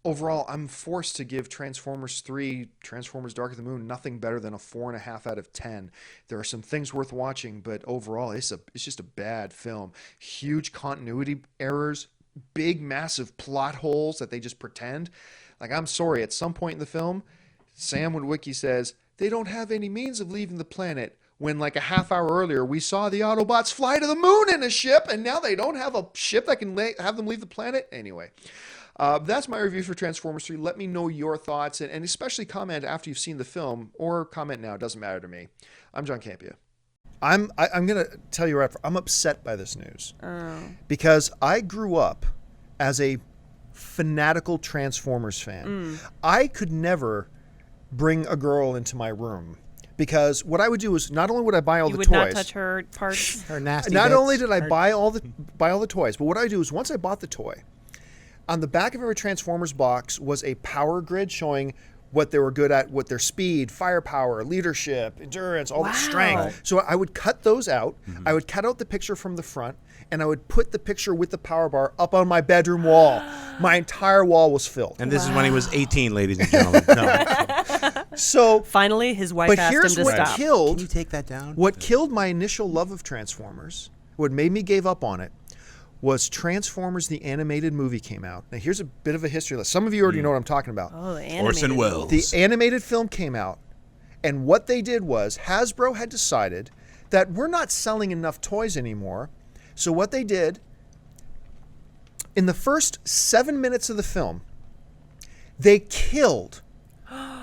Overall, I'm forced to give Transformers 3, Transformers Dark of the Moon, nothing better than a 4.5 out of 10. There are some things worth watching, but overall, it's just a bad film. Huge continuity errors, big, massive plot holes that they just pretend. Like, I'm sorry, at some point in the film, Sam Witwicky says, they don't have any means of leaving the planet, when like a half hour earlier, we saw the Autobots fly to the moon in a ship, and now they don't have a ship that can have them leave the planet? Anyway. That's my review for Transformers 3. Let me know your thoughts, and especially comment after you've seen the film, or comment now. It doesn't matter to me. I'm John Campea. I'm going to tell you right, I'm upset by this news. Because I grew up as a fanatical Transformers fan. I could never bring a girl into my room. Because what I would do is, not only would I buy all the toys. You would not touch her parts. Her nasty Not bits. only did I buy all the toys, but what I do is, once I bought the toy, on the back of every Transformers box was a power grid showing what they were good at, what their speed, firepower, leadership, endurance, all the strength. So I would cut those out. I would cut out the picture from the front, and I would put the picture with the power bar up on my bedroom wall. My entire wall was filled. And this is when he was 18, ladies and gentlemen. No. So finally, his wife asked him to stop. Can you take that down? What killed my initial love of Transformers, what made me give up on it, was Transformers the Animated Movie came out. Now, here's a bit of a history lesson. Some of you already know what I'm talking about. Oh, the animated. Orson Welles. The animated film came out, and what they did was Hasbro had decided that we're not selling enough toys anymore. So what they did, in the first 7 minutes of the film, they killed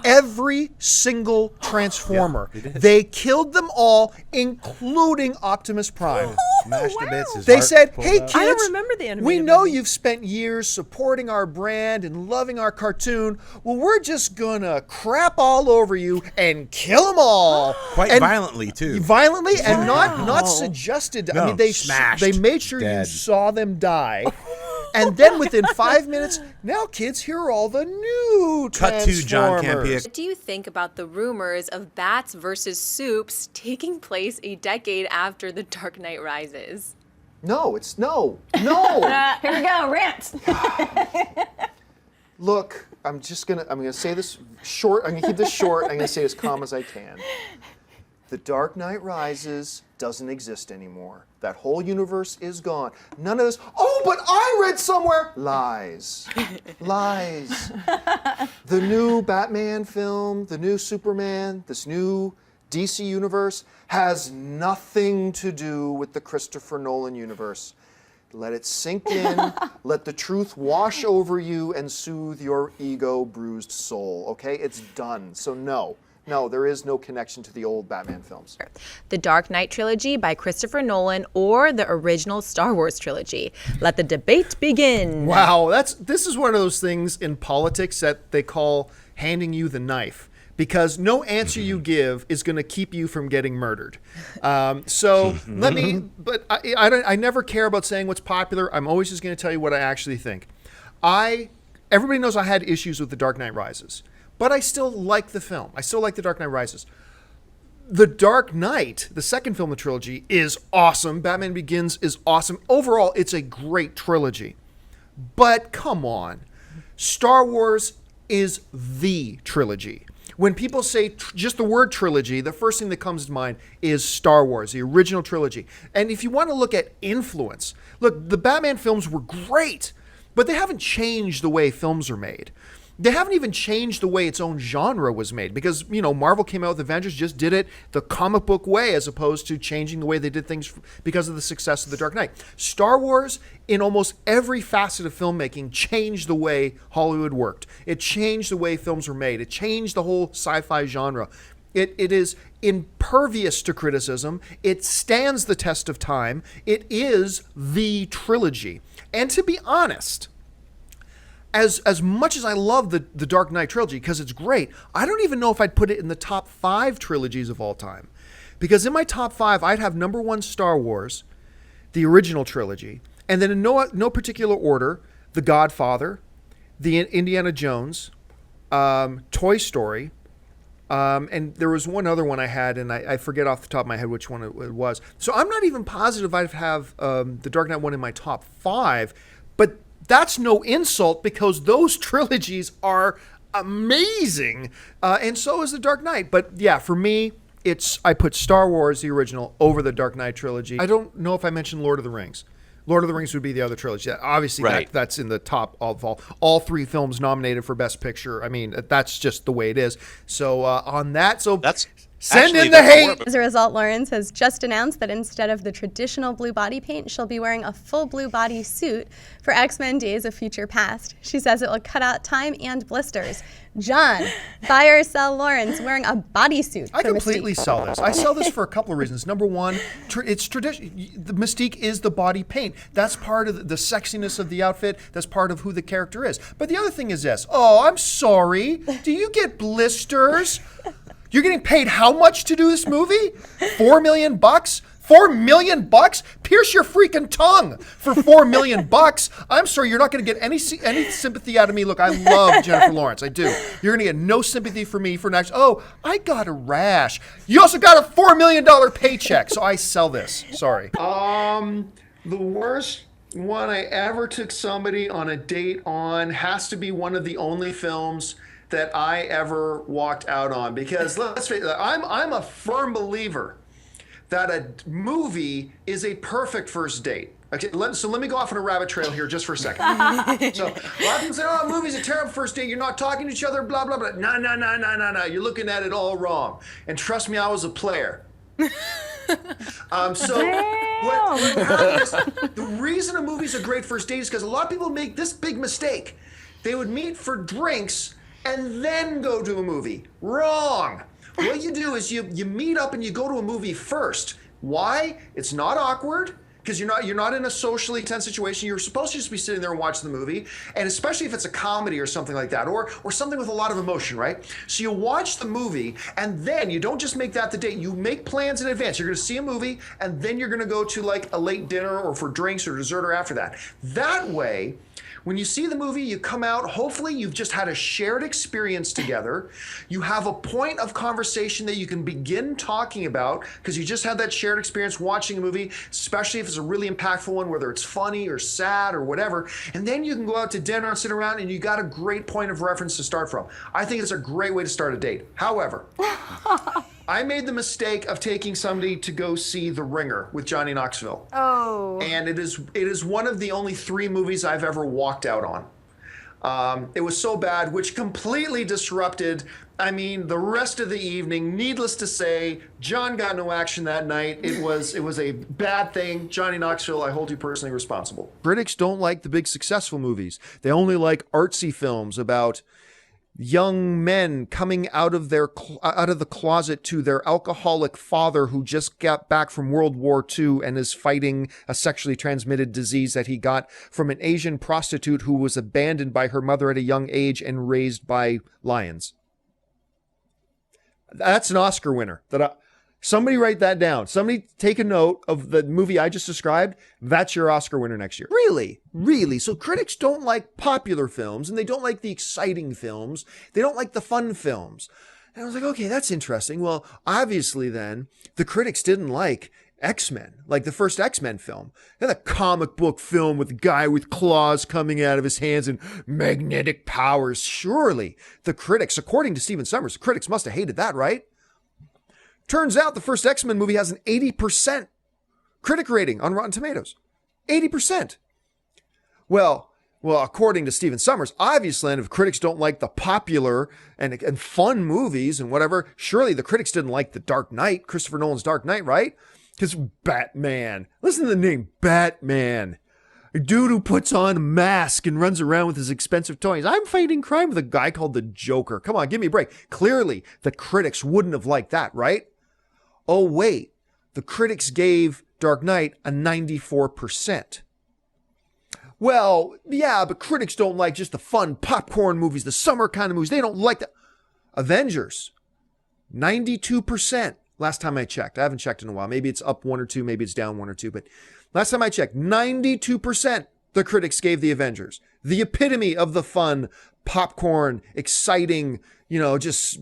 every single Transformer. Yeah, they killed them all, including Optimus Prime. Smashed to bits. His They heart said, pulled hey out. kids, I don't remember the animated we know movie. you've spent years supporting our brand and loving our cartoon. Well, we're just gonna crap all over you and kill them all. Quite violently, too. Violently and not suggested. No, I mean, they smashed. they made sure you Dead. saw them die. And then within 5 minutes, now kids, here are all the new Cut to John Transformers. Campea. What do you think about the rumors of bats versus soups taking place a decade after The Dark Knight Rises? No. Here we go, rant. Look, I'm gonna say this short. I'm gonna keep this short. I'm gonna say as calm as I can. The Dark Knight Rises doesn't exist anymore. That whole universe is gone. None of this. Oh, but I read somewhere. Lies. Lies. The new Batman film, the new Superman, this new DC universe has nothing to do with the Christopher Nolan universe. Let it sink in. Let the truth wash over you and soothe your ego-bruised soul. Okay? It's done. So no. No, there is no connection to the old Batman films. The Dark Knight trilogy by Christopher Nolan or the original Star Wars trilogy? Let the debate begin. Wow, this is one of those things in politics that they call handing you the knife, because no answer you give is going to keep you from getting murdered. So let me, but I never care about saying what's popular. I'm always just going to tell you what I actually think. Everybody knows I had issues with The Dark Knight Rises, but I still like the film. I still like The Dark Knight Rises. The Dark Knight, the second film of the trilogy, is awesome. Batman Begins is awesome. Overall, it's a great trilogy. But come on. Star Wars is the trilogy. When people say just the word trilogy, the first thing that comes to mind is Star Wars, the original trilogy. And if you want to look at influence, look, the Batman films were great, but they haven't changed the way films are made. They haven't even changed the way its own genre was made, because, you know, Marvel came out with Avengers, just did it the comic book way as opposed to changing the way they did things because of the success of The Dark Knight. Star Wars, in almost every facet of filmmaking, changed the way Hollywood worked. It changed the way films were made. It changed the whole sci-fi genre. It is impervious to criticism. It stands the test of time. It is the trilogy. And to be honest, as much as I love the Dark Knight trilogy, because it's great, I don't even know if I'd put it in the top 5 trilogies of all time. Because in my top 5, I'd have number 1 Star Wars, the original trilogy, and then in no particular order, The Godfather, the Indiana Jones, Toy Story, and there was one other one I had, and I forget off the top of my head which one it was. So I'm not even positive I'd have the Dark Knight one in my top 5, but that's no insult, because those trilogies are amazing, and so is The Dark Knight. But yeah, for me, I put Star Wars, the original, over the Dark Knight trilogy. I don't know if I mentioned Lord of the Rings. Lord of the Rings would be the other trilogy. Obviously, Right. that's in the top of all 3 films nominated for Best Picture. I mean, that's just the way it is. So on that, send in the hate. As a result, Lawrence has just announced that instead of the traditional blue body paint, she'll be wearing a full blue body suit for X-Men Days of Future Past. She says it will cut out time and blisters. John, buy or sell Lawrence wearing a bodysuit. I completely sell this. I sell this for a couple of reasons. Number one, it's tradition. The mystique is the body paint. That's part of the sexiness of the outfit. That's part of who the character is. But the other thing is this. Oh, I'm sorry. Do you get blisters? You're getting paid how much to do this movie? $4 million? $4 million? Pierce your freaking tongue for $4 million. I'm sorry, you're not going to get any sympathy out of me. Look, I love Jennifer Lawrence. I do. You're going to get no sympathy for me for next. Oh, I got a rash. You also got a $4 million paycheck. So I sell this. Sorry. The worst one I ever took somebody on a date on has to be one of the only films that I ever walked out on, because let's face it, I'm a firm believer that a movie is a perfect first date. Okay, so let me go off on a rabbit trail here just for a second. So a lot of people say, oh, a movie's a terrible first date. You're not talking to each other, blah, blah, blah. No. You're looking at it all wrong. And trust me, I was a player. What happens, the reason a movie's a great first date is because a lot of people make this big mistake. They would meet for drinks and then go to a movie. Wrong. What you do is you meet up and you go to a movie first. Why? It's not awkward, because you're not in a socially tense situation. You're supposed to just be sitting there and watch the movie, and especially if it's a comedy or something like that, or something with a lot of emotion, right? So you watch the movie, and then you don't just make that the date. You make plans in advance. You're going to see a movie, and then you're going to go to like a late dinner or for drinks or dessert or after that. That way, when you see the movie, you come out, hopefully you've just had a shared experience together. You have a point of conversation that you can begin talking about because you just had that shared experience watching a movie, especially if it's a really impactful one, whether it's funny or sad or whatever. And then you can go out to dinner and sit around and you got a great point of reference to start from. I think it's a great way to start a date. However, I made the mistake of taking somebody to go see The Ringer with Johnny Knoxville. Oh. And it is one of the only 3 movies I've ever walked out on. It was so bad, which completely disrupted, the rest of the evening. Needless to say, John got no action that night. It was a bad thing. Johnny Knoxville, I hold you personally responsible. Critics don't like the big successful movies. They only like artsy films about young men coming out of the closet to their alcoholic father who just got back from World War II and is fighting a sexually transmitted disease that he got from an Asian prostitute who was abandoned by her mother at a young age and raised by lions. That's an Oscar winner. Somebody write that down. Somebody take a note of the movie I just described. That's your Oscar winner next year. Really? Really? So critics don't like popular films, and they don't like the exciting films. They don't like the fun films. And I was like, okay, that's interesting. Well, obviously then, the critics didn't like X-Men, like the first X-Men film. And the comic book film with the guy with claws coming out of his hands and magnetic powers. Surely the critics, according to Stephen Summers, the critics must have hated that, right? Turns out the first X-Men movie has an 80% critic rating on Rotten Tomatoes. 80%. Well, according to Stephen Summers, obviously, and if critics don't like the popular and fun movies and whatever, surely the critics didn't like The Dark Knight, Christopher Nolan's Dark Knight, right? Because Batman. Listen to the name, Batman. A dude who puts on a mask and runs around with his expensive toys. I'm fighting crime with a guy called the Joker. Come on, give me a break. Clearly, the critics wouldn't have liked that, right? Oh, wait. The critics gave Dark Knight a 94%. Well, yeah, but critics don't like just the fun popcorn movies, the summer kind of movies. They don't like the Avengers. 92%. Last time I checked. I haven't checked in a while. Maybe it's up 1 or 2. Maybe it's down 1 or 2. But last time I checked, 92% the critics gave the Avengers. The epitome of the fun, popcorn, exciting, just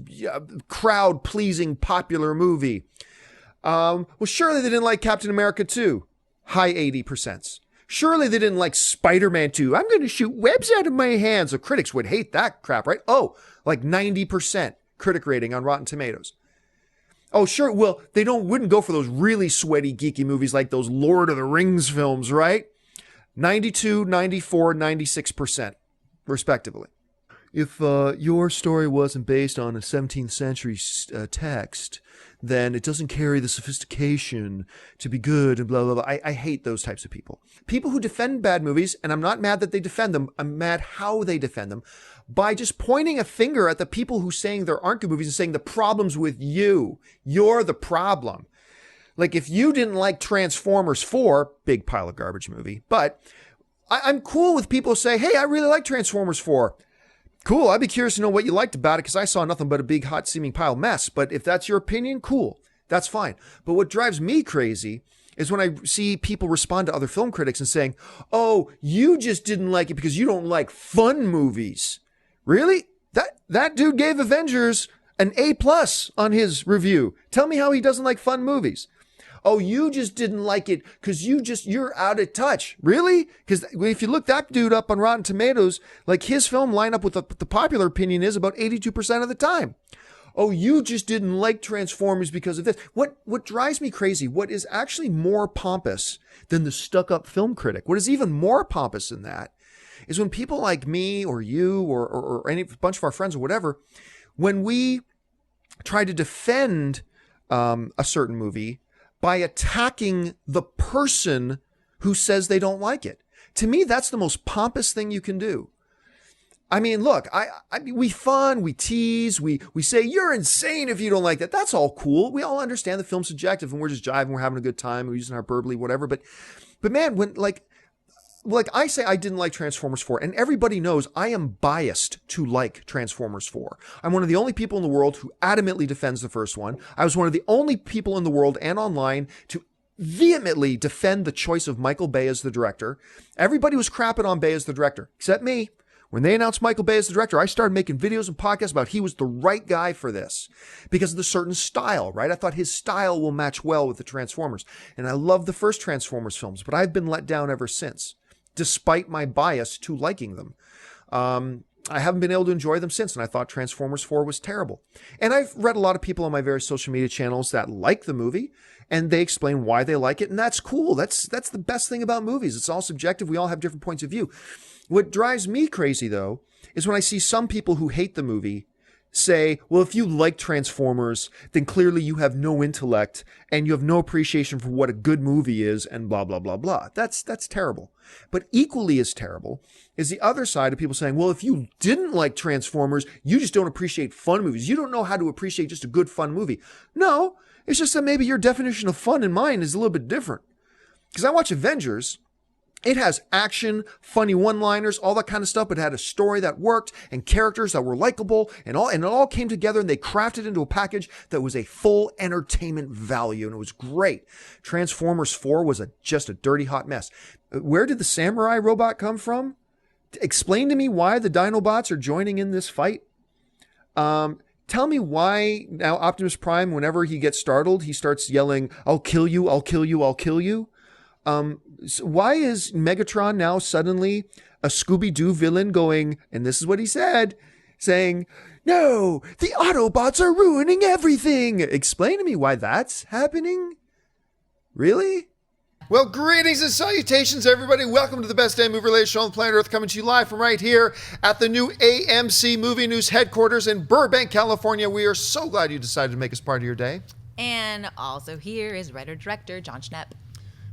crowd-pleasing popular movie. Well, surely they didn't like Captain America 2. High 80%. Surely they didn't like Spider-Man 2. I'm going to shoot webs out of my hands. So critics would hate that crap, right? Oh, like 90% critic rating on Rotten Tomatoes. Oh, sure. Well, they wouldn't go for those really sweaty, geeky movies like those Lord of the Rings films, right? 92, 94, 96%, respectively. If your story wasn't based on a 17th century text, then it doesn't carry the sophistication to be good and blah, blah, blah. I hate those types of people. People who defend bad movies, and I'm not mad that they defend them, I'm mad how they defend them, by just pointing a finger at the people who saying there aren't good movies and saying the problem's with you. You're the problem. Like if you didn't like Transformers 4, big pile of garbage movie, but I'm cool with people who say, hey, I really like Transformers 4. Cool, I'd be curious to know what you liked about it because I saw nothing but a big hot seeming pile of mess. But if that's your opinion, cool, that's fine. But what drives me crazy is when I see people respond to other film critics and saying, oh, you just didn't like it because you don't like fun movies. Really? That dude gave Avengers an A+ on his review. Tell me how he doesn't like fun movies. Oh, you just didn't like it because you're out of touch. Really? Because if you look that dude up on Rotten Tomatoes, like his film lineup with the popular opinion is about 82% of the time. Oh, you just didn't like Transformers because of this. What drives me crazy, what is actually more pompous than the stuck-up film critic, what is even more pompous than that, is when people like me or you or any bunch of our friends or whatever, when we try to defend a certain movie by attacking the person who says they don't like it. To me, that's the most pompous thing you can do. I mean, look, we fun, we tease, we say, you're insane if you don't like that. That's all cool. We all understand the film's subjective and we're just jiving, we're having a good time, we're using hyperbole, whatever. But man, when like I say I didn't like Transformers 4, and everybody knows I am biased to like Transformers 4. I'm one of the only people in the world who adamantly defends the first one. I was one of the only people in the world and online to vehemently defend the choice of Michael Bay as the director. Everybody was crapping on Bay as the director, except me. When they announced Michael Bay as the director, I started making videos and podcasts about he was the right guy for this because of the certain style, right? I thought his style will match well with the Transformers. And I love the first Transformers films, but I've been let down ever since, despite my bias to liking them. I haven't been able to enjoy them since, and I thought Transformers 4 was terrible. And I've read a lot of people on my various social media channels that like the movie, and they explain why they like it, and that's cool. That's the best thing about movies. It's all subjective. We all have different points of view. What drives me crazy, though, is when I see some people who hate the movie say, well, if you like Transformers, then clearly you have no intellect and you have no appreciation for what a good movie is and blah, blah, blah, blah. That's terrible. But equally as terrible is the other side of people saying, well, if you didn't like Transformers, you just don't appreciate fun movies. You don't know how to appreciate just a good fun movie. No, it's just that maybe your definition of fun and mine is a little bit different. Because I watch Avengers. It has action, funny one-liners, all that kind of stuff, but it had a story that worked and characters that were likable and it all came together and they crafted into a package that was a full entertainment value and it was great. Transformers 4 was just a dirty hot mess. Where did the samurai robot come from? Explain to me why the Dinobots are joining in this fight. Tell me why now Optimus Prime, whenever he gets startled, he starts yelling, I'll kill you, I'll kill you, I'll kill you. So why is Megatron now suddenly a Scooby-Doo villain going, and this is what he said, saying, no, the Autobots are ruining everything. Explain to me why that's happening. Really? Well, greetings and salutations, everybody. Welcome to the best damn movie-related show on planet Earth, coming to you live from right here at the new AMC Movie News headquarters in Burbank, California. We are so glad you decided to make us part of your day. And also here is writer-director John Schnepp.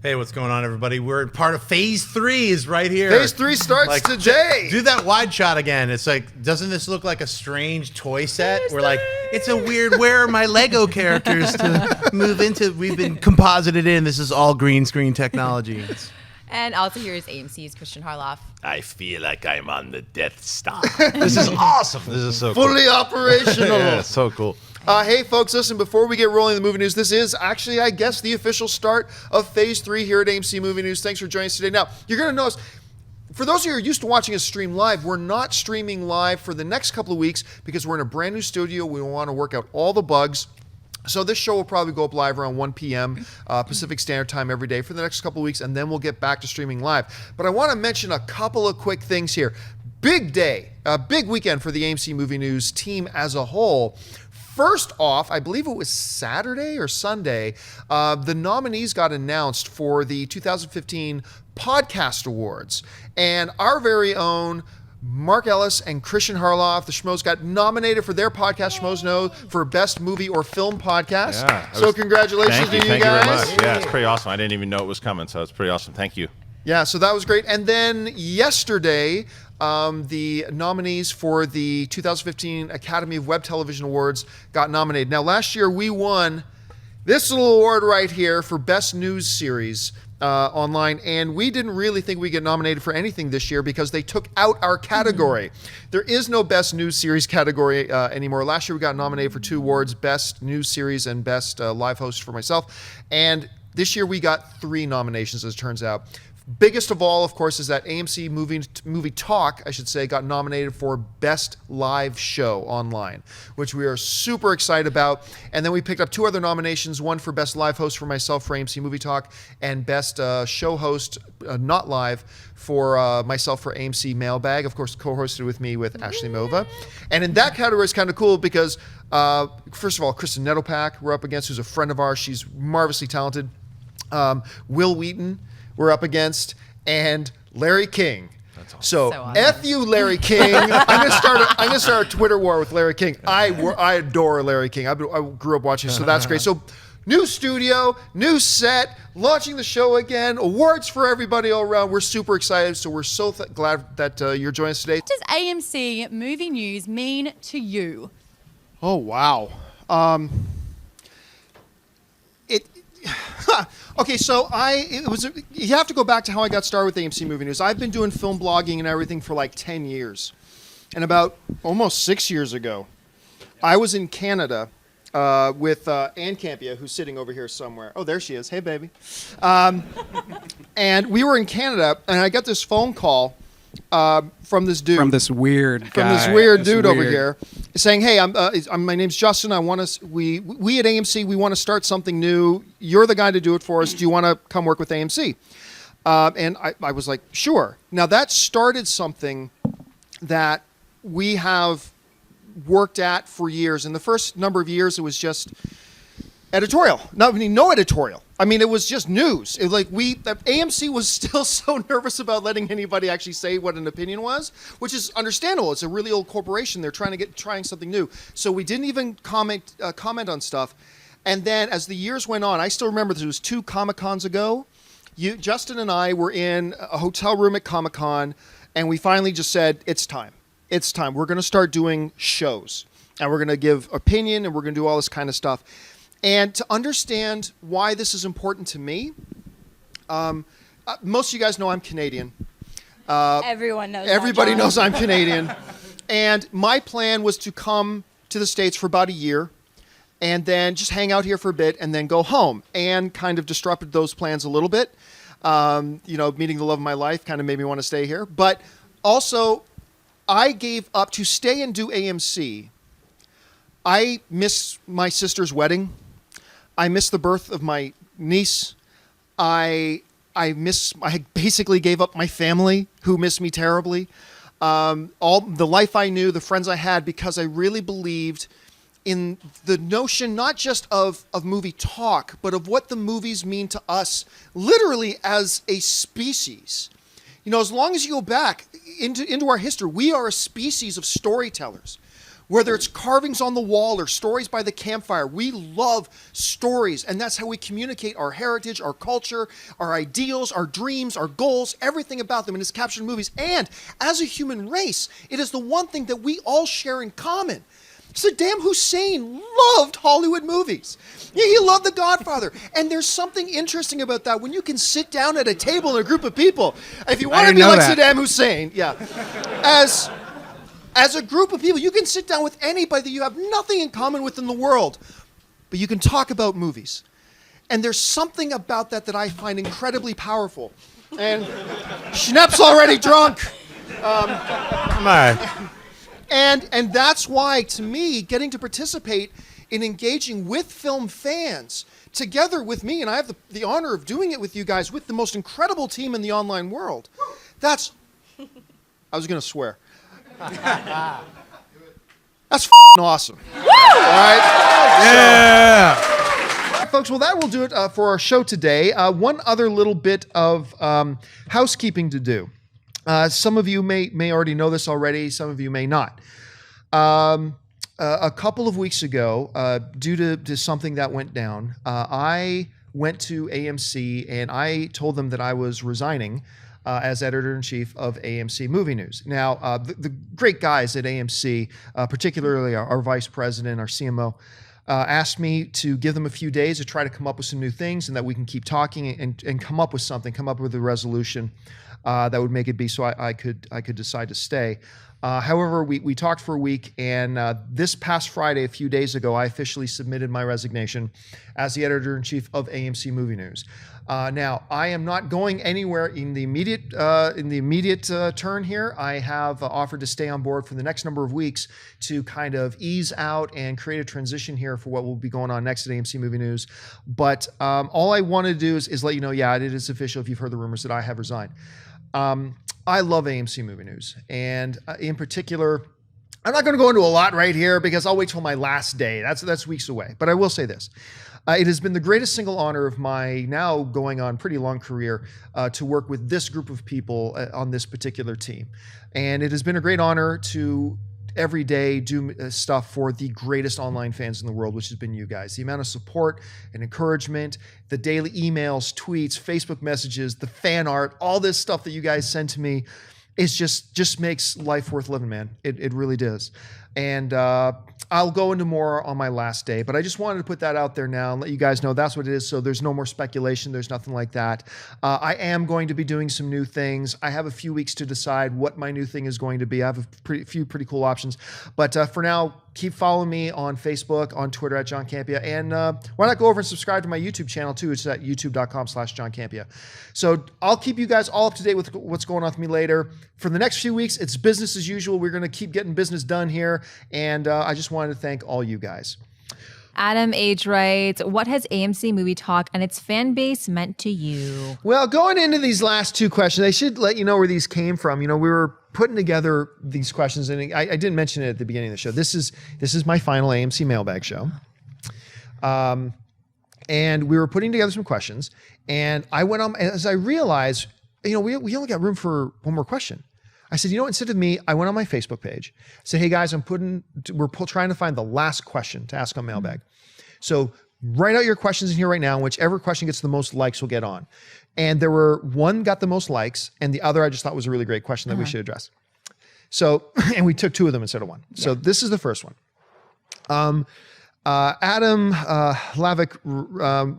Hey, what's going on, everybody? We're part of Phase 3 is right here. Phase 3 starts today. Do that wide shot again. It's like, doesn't this look like a strange toy set? We're like, it's a weird, where are my Lego characters to move into? We've been composited in. This is all green screen technology. And also here is AMC's Christian Harloff. I feel like I'm on the Death Star. This is awesome. This is so Fully operational. Yeah, so cool. Hey, folks, listen, before we get rolling the movie news, this is actually, I guess, the official start of Phase 3 here at AMC Movie News. Thanks for joining us today. Now, you're going to notice, for those of you who are used to watching us stream live, we're not streaming live for the next couple of weeks because we're in a brand new studio. We want to work out all the bugs. So this show will probably go up live around 1 p.m. Pacific Standard Time every day for the next couple of weeks, and then we'll get back to streaming live. But I want to mention a couple of quick things here. Big day, a big weekend for the AMC Movie News team as a whole. First off, I believe it was Saturday or Sunday, the nominees got announced for the 2015 Podcast Awards. And our very own Mark Ellis and Christian Harloff, the Schmoes, got nominated for their podcast, Schmoes Know, for Best Movie or Film Podcast. Yeah, so congratulations to you Thank guys. you very much. Yeah, it's pretty awesome. I didn't even know it was coming, so it's pretty awesome. Thank you. Yeah, so that was great. And then yesterday, the nominees for the 2015 Academy of Web Television Awards got nominated. Now, last year we won this little award right here for Best News Series online, and we didn't really think we'd get nominated for anything this year because they took out our category. There is no Best News Series category anymore. Last year we got nominated for 2 awards, Best News Series and Best Live Host for myself, and this year we got 3 nominations, as it turns out. Biggest of all, of course, is that AMC Movie Talk, I should say, got nominated for Best Live Show Online, which we are super excited about. And then we picked up 2 other nominations, one for Best Live Host for myself for AMC Movie Talk, and Best Show Host, not live, for myself for AMC Mailbag, of course, co-hosted with me with Ashley Mova. And in that category, it's kind of cool because, first of all, Kristen Nettlepack we're up against, who's a friend of ours. She's marvelously talented. Will Wheaton we're up against, and Larry King. That's awesome. So awesome. F you, Larry King. I'm gonna start a Twitter war with Larry King. I adore Larry King. I grew up watching, so that's great. So new studio, new set, launching the show again, awards for everybody all around. We're super excited, so we're so glad that you're joining us today. What does AMC Movie News mean to you? Oh, wow. Okay, so you have to go back to how I got started with AMC Movie News. I've been doing film blogging and everything for like 10 years. And about almost 6 years ago, I was in Canada with Ann Campea, who's sitting over here somewhere. Oh, there she is. Hey, baby. And we were in Canada, and I got this phone call from this dude. From this weird guy. From this weird dude over here, saying, "Hey, my name's Justin. We at AMC, we want to start something new. You're the guy to do it for us. Do you want to come work with AMC?" And I was like, "Sure." Now that started something that we have worked at for years. In the first number of years, it was just editorial. No editorial. I mean, it was just news. It was like AMC was still so nervous about letting anybody actually say what an opinion was, which is understandable. It's a really old corporation. They're trying something new. So we didn't even comment on stuff. And then as the years went on, I still remember this was 2 Comic-Cons ago. Justin and I were in a hotel room at Comic-Con, and we finally just said, it's time. It's time. We're going to start doing shows, and we're going to give opinion, and we're going to do all this kind of stuff. And to understand why this is important to me, most of you guys know I'm Canadian. Everyone knows. Everybody knows I'm Canadian. And my plan was to come to the States for about a year and then just hang out here for a bit and then go home, and kind of disrupted those plans a little bit. Meeting the love of my life kind of made me want to stay here. But also, I gave up to stay and do AMC. I miss my sister's wedding. I miss the birth of my niece. I basically gave up my family, who miss me terribly. All the life I knew, the friends I had, because I really believed in the notion not just of movie talk, but of what the movies mean to us, literally as a species. As long as you go back into our history, we are a species of storytellers. Whether it's carvings on the wall or stories by the campfire, we love stories, and that's how we communicate our heritage, our culture, our ideals, our dreams, our goals, everything about them, and it's captured in movies. And as a human race, it is the one thing that we all share in common. Saddam Hussein loved Hollywood movies. He loved The Godfather. And there's something interesting about that when you can sit down at a table in a group of people. If you want to be like Saddam Hussein, as a group of people, you can sit down with anybody that you have nothing in common with in the world, but you can talk about movies. And there's something about that I find incredibly powerful. And Schnepp's already drunk. Come on. And that's why, to me, getting to participate in engaging with film fans together with me, and I have the honor of doing it with you guys, with the most incredible team in the online world. I was going to swear. That's awesome. Woo! All right? Yeah. Folks, well, that will do it for our show today. One other little bit of housekeeping to do. Some of you may already know this already. Some of you may not. A couple of weeks ago, due to something that went down, I went to AMC and I told them that I was resigning as editor-in-chief of AMC Movie News. Now, the great guys at AMC, particularly our vice president, our CMO, asked me to give them a few days to try to come up with some new things and that we can keep talking and come up with something, come up with a resolution that would make it be so I could decide to stay. However, we talked for a week, and this past Friday, a few days ago, I officially submitted my resignation as the editor-in-chief of AMC Movie News. Now, I am not going anywhere in the immediate turn here. I have offered to stay on board for the next number of weeks to kind of ease out and create a transition here for what will be going on next at AMC Movie News. But all I want to do is let you know, it is official if you've heard the rumors that I have resigned. I love AMC Movie News, and in particular, I'm not going to go into a lot right here because I'll wait till my last day. That's weeks away. But I will say this. It has been the greatest single honor of my now going on pretty long career to work with this group of people on this particular team. And it has been a great honor to every day do stuff for the greatest online fans in the world, which has been you guys. The amount of support and encouragement, the daily emails, tweets, Facebook messages, the fan art, all this stuff that you guys send to me is just makes life worth living, man. It really does. And I'll go into more on my last day, but I just wanted to put that out there now and let you guys know that's what it is. So there's no more speculation. There's nothing like that. I am going to be doing some new things. I have a few weeks to decide what my new thing is going to be. I have a few pretty cool options, but for now, keep following me on Facebook, on Twitter at John Campea, and why not go over and subscribe to my YouTube channel too? It's at youtube.com/John Campea. So I'll keep you guys all up to date with what's going on with me later. For the next few weeks, it's business as usual. We're going to keep getting business done here, and I just wanted to thank all you guys. Adam H. writes, what has AMC Movie Talk and its fan base meant to you? Well, going into these last two questions, I should let you know where these came from. We were putting together these questions, and I didn't mention it at the beginning of the show. This is my final AMC mailbag show. And and we were putting together some questions, and I went on, as I realized, we only got room for one more question. I said, instead of me, I went on my Facebook page, said, hey guys, we're trying to find the last question to ask on Mailbag. So write out your questions in here right now, and whichever question gets the most likes will get on. And one got the most likes, and the other I just thought was a really great question that we should address. So, and we took two of them instead of one. Yeah. So this is the first one. Adam Lavik,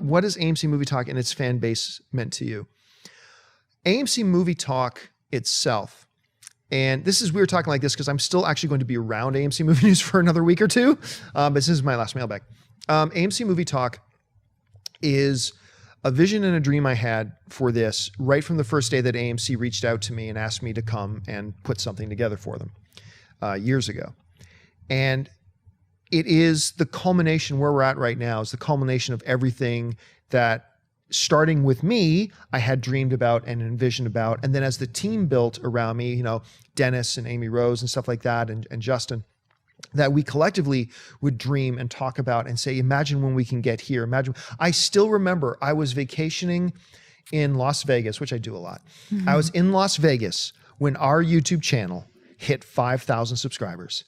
what is AMC Movie Talk and its fan base meant to you? AMC Movie Talk itself, and we were talking like this because I'm still actually going to be around AMC Movie News for another week or two, but this is my last mailbag. AMC Movie Talk is a vision and a dream I had for this right from the first day that AMC reached out to me and asked me to come and put something together for them years ago. And it is the culmination where we're at right now, is the culmination of everything that, starting with me, I had dreamed about and envisioned about. And then as the team built around me, Dennis and Amy Rose and stuff like that, and Justin, that we collectively would dream and talk about and say, imagine when we can get here. Imagine. I still remember I was vacationing in Las Vegas, which I do a lot. Mm-hmm. I was in Las Vegas when our YouTube channel hit 5,000 subscribers.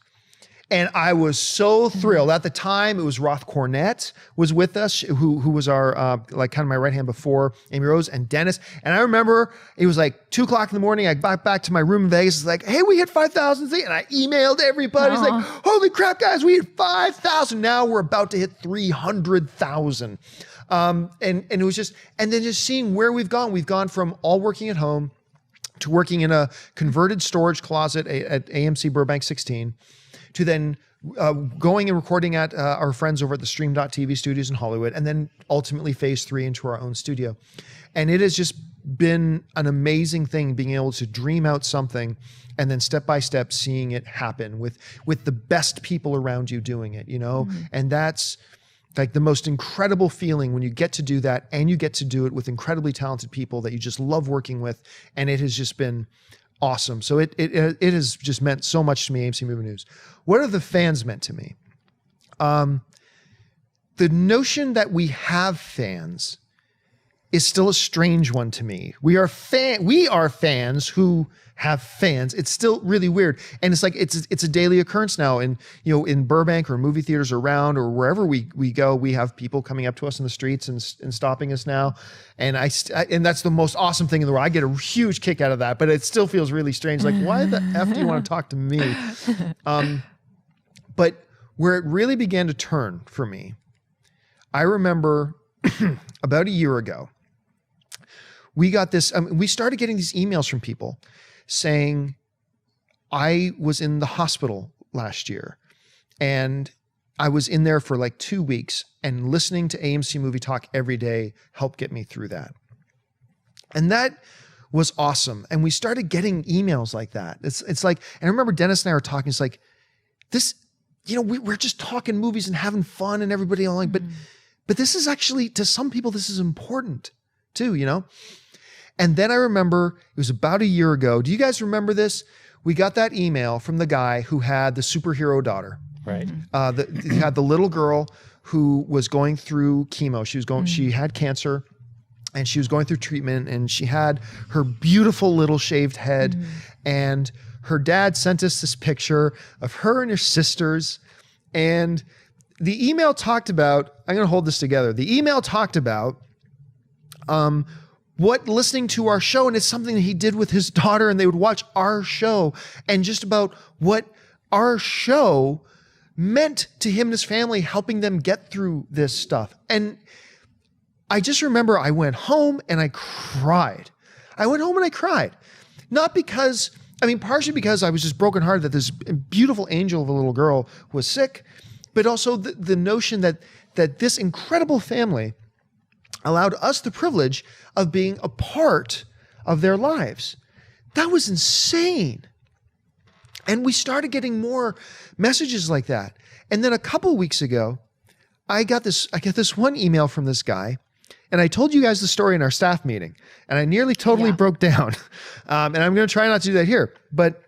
And I was so thrilled. At the time, it was Roth Cornett was with us, who was our, kind of my right hand before Amy Rose, and Dennis. And I remember it was like 2:00 in the morning. I got back to my room in Vegas. It's like, hey, we hit 5,000. And I emailed everybody. It's like, holy crap, guys, we hit 5,000. Now we're about to hit 300,000. And it was just, and then just seeing where we've gone. We've gone from all working at home to working in a converted storage closet at AMC Burbank 16, to then going and recording at our friends over at the Stream.tv studios in Hollywood, and then ultimately phase 3 into our own studio. And it has just been an amazing thing being able to dream out something and then step by step seeing it happen with the best people around you doing it, Mm-hmm. And that's like the most incredible feeling when you get to do that, and you get to do it with incredibly talented people that you just love working with. And it has just been awesome. So it has just meant so much to me, AMC Movie News. What are the fans meant to me? The notion that we have fans is still a strange one to me. We are fans who have fans. It's still really weird. And it's like, it's a daily occurrence now. And, in Burbank or movie theaters around or wherever we go, we have people coming up to us in the streets and stopping us now. And and that's the most awesome thing in the world. I get a huge kick out of that, but it still feels really strange. Like, why the F do you want to talk to me? But where it really began to turn for me, I remember about a year ago, we got this, we started getting these emails from people saying, I was in the hospital last year and I was in there for like 2 weeks, and listening to AMC Movie Talk every day helped get me through that. And that was awesome. And we started getting emails like that. It's like, and I remember Dennis and I were talking, it's like, this, we're just talking movies and having fun and everybody online, but this is actually, to some people, this is important too, And then I remember it was about a year ago. Do you guys remember this? We got that email from the guy who had the superhero daughter. Right. He had the little girl who was going through chemo. She had cancer and she was going through treatment, and she had her beautiful little shaved head. And her dad sent us this picture of her and her sisters. And the email talked about, I'm going to hold this together. The email talked about, what listening to our show, and it's something that he did with his daughter, and they would watch our show, and just about what our show meant to him and his family, helping them get through this stuff. And I just remember I went home and I cried. Not because, partially because I was just brokenhearted that this beautiful angel of a little girl was sick, but also the notion that this incredible family allowed us the privilege of being a part of their lives. That was insane. And we started getting more messages like that. And then a couple of weeks ago, I got this one email from this guy, and I told you guys the story in our staff meeting, and I nearly totally broke down. And I'm going to try not to do that here. But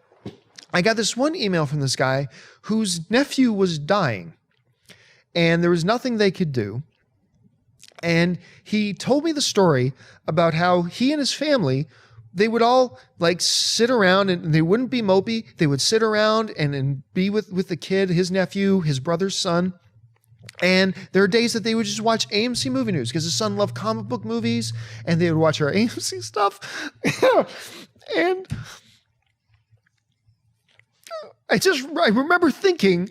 I got this one email from this guy whose nephew was dying, and there was nothing they could do. And he told me the story about how he and his family, they would all like sit around and they wouldn't be mopey. They would sit around and be with the kid, his nephew, his brother's son. And there are days that they would just watch AMC movie news because his son loved comic book movies and they would watch our AMC stuff. And I remember thinking,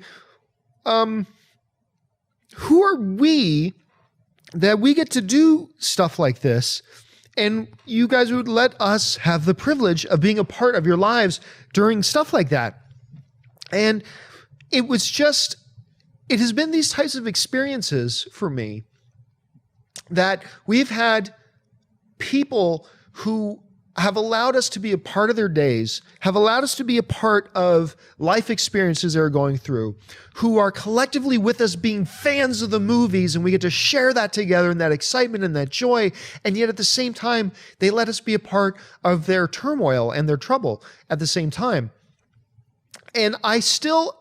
who are we that we get to do stuff like this? And you guys would let us have the privilege of being a part of your lives during stuff like that. And it has been these types of experiences for me that we've had people who have allowed us to be a part of their days, have allowed us to be a part of life experiences they're going through, who are collectively with us being fans of the movies, and we get to share that together and that excitement and that joy. And yet at the same time, they let us be a part of their turmoil and their trouble at the same time. And I still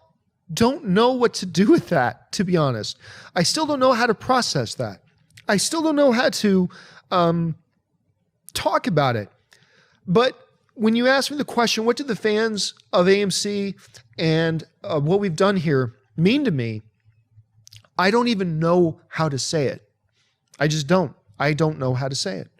don't know what to do with that, to be honest. I still don't know how to process that. I still don't know how to talk about it. But when you ask me the question, what do the fans of AMC and what we've done here mean to me? I don't even know how to say it. I just don't. I don't know how to say it.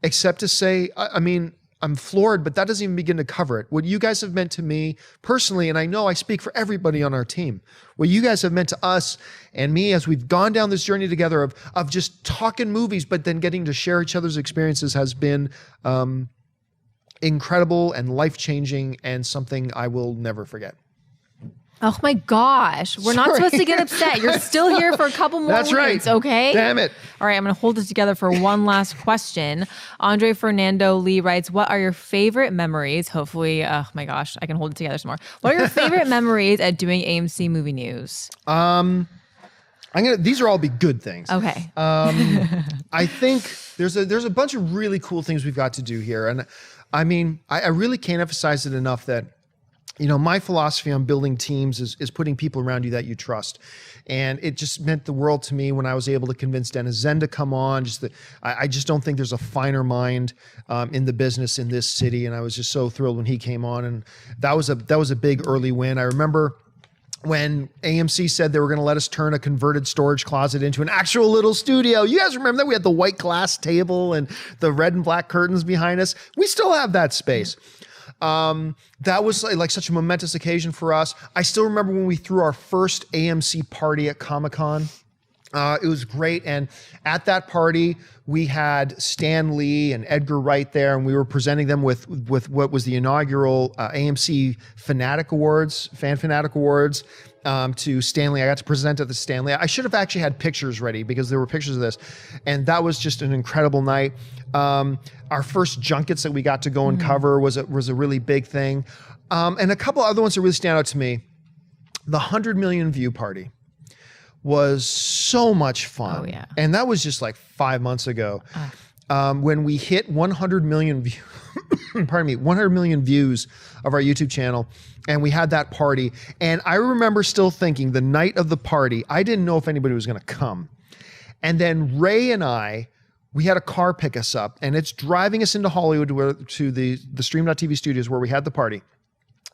Except to say, I mean, I'm floored, but that doesn't even begin to cover it. What you guys have meant to me personally, and I know I speak for everybody on our team, what you guys have meant to us and me as we've gone down this journey together of just talking movies, but then getting to share each other's experiences has been incredible and life-changing and something I will never forget. Oh my gosh. We're not supposed to get upset. You're still here for a couple more That's weeks, right. okay? Damn it. All right, I'm going to hold this together for one last question. Andre Fernando Lee writes, what are your favorite memories? Hopefully, oh my gosh, I can hold it together some more. What are your favorite memories at doing AMC Movie News? These are all be good things. Okay. I think there's a bunch of really cool things we've got to do here. And I mean, I really can't emphasize it enough that, you know, my philosophy on building teams is putting people around you that you trust. And it just meant the world to me when I was able to convince Dennis Zen to come on. I just don't think there's a finer mind in the business in this city. And I was just so thrilled when he came on. And that was a big early win. I remember when AMC said they were going to let us turn a converted storage closet into an actual little studio. You guys remember that? We had the white glass table and the red and black curtains behind us. We still have that space. That was like such a momentous occasion for us. I still remember when we threw our first AMC party at Comic-Con. It was great. And at that party, we had Stan Lee and Edgar Wright there, and we were presenting them with what was the inaugural AMC Fan Fanatic Awards to Stan Lee. I got to present at the Stan Lee. I should have actually had pictures ready because there were pictures of this. And that was just an incredible night. Our first junkets that we got to go and cover was a really big thing. And a couple other ones that really stand out to me. The 100 million view party was so much fun. Oh, yeah. And that was just like 5 months ago. When we hit 100 million 100 million views of our YouTube channel, and we had that party. And I remember still thinking the night of the party, I didn't know if anybody was going to come. And then Ray and we had a car pick us up, and it's driving us into Hollywood to the Stream.TV studios where we had the party.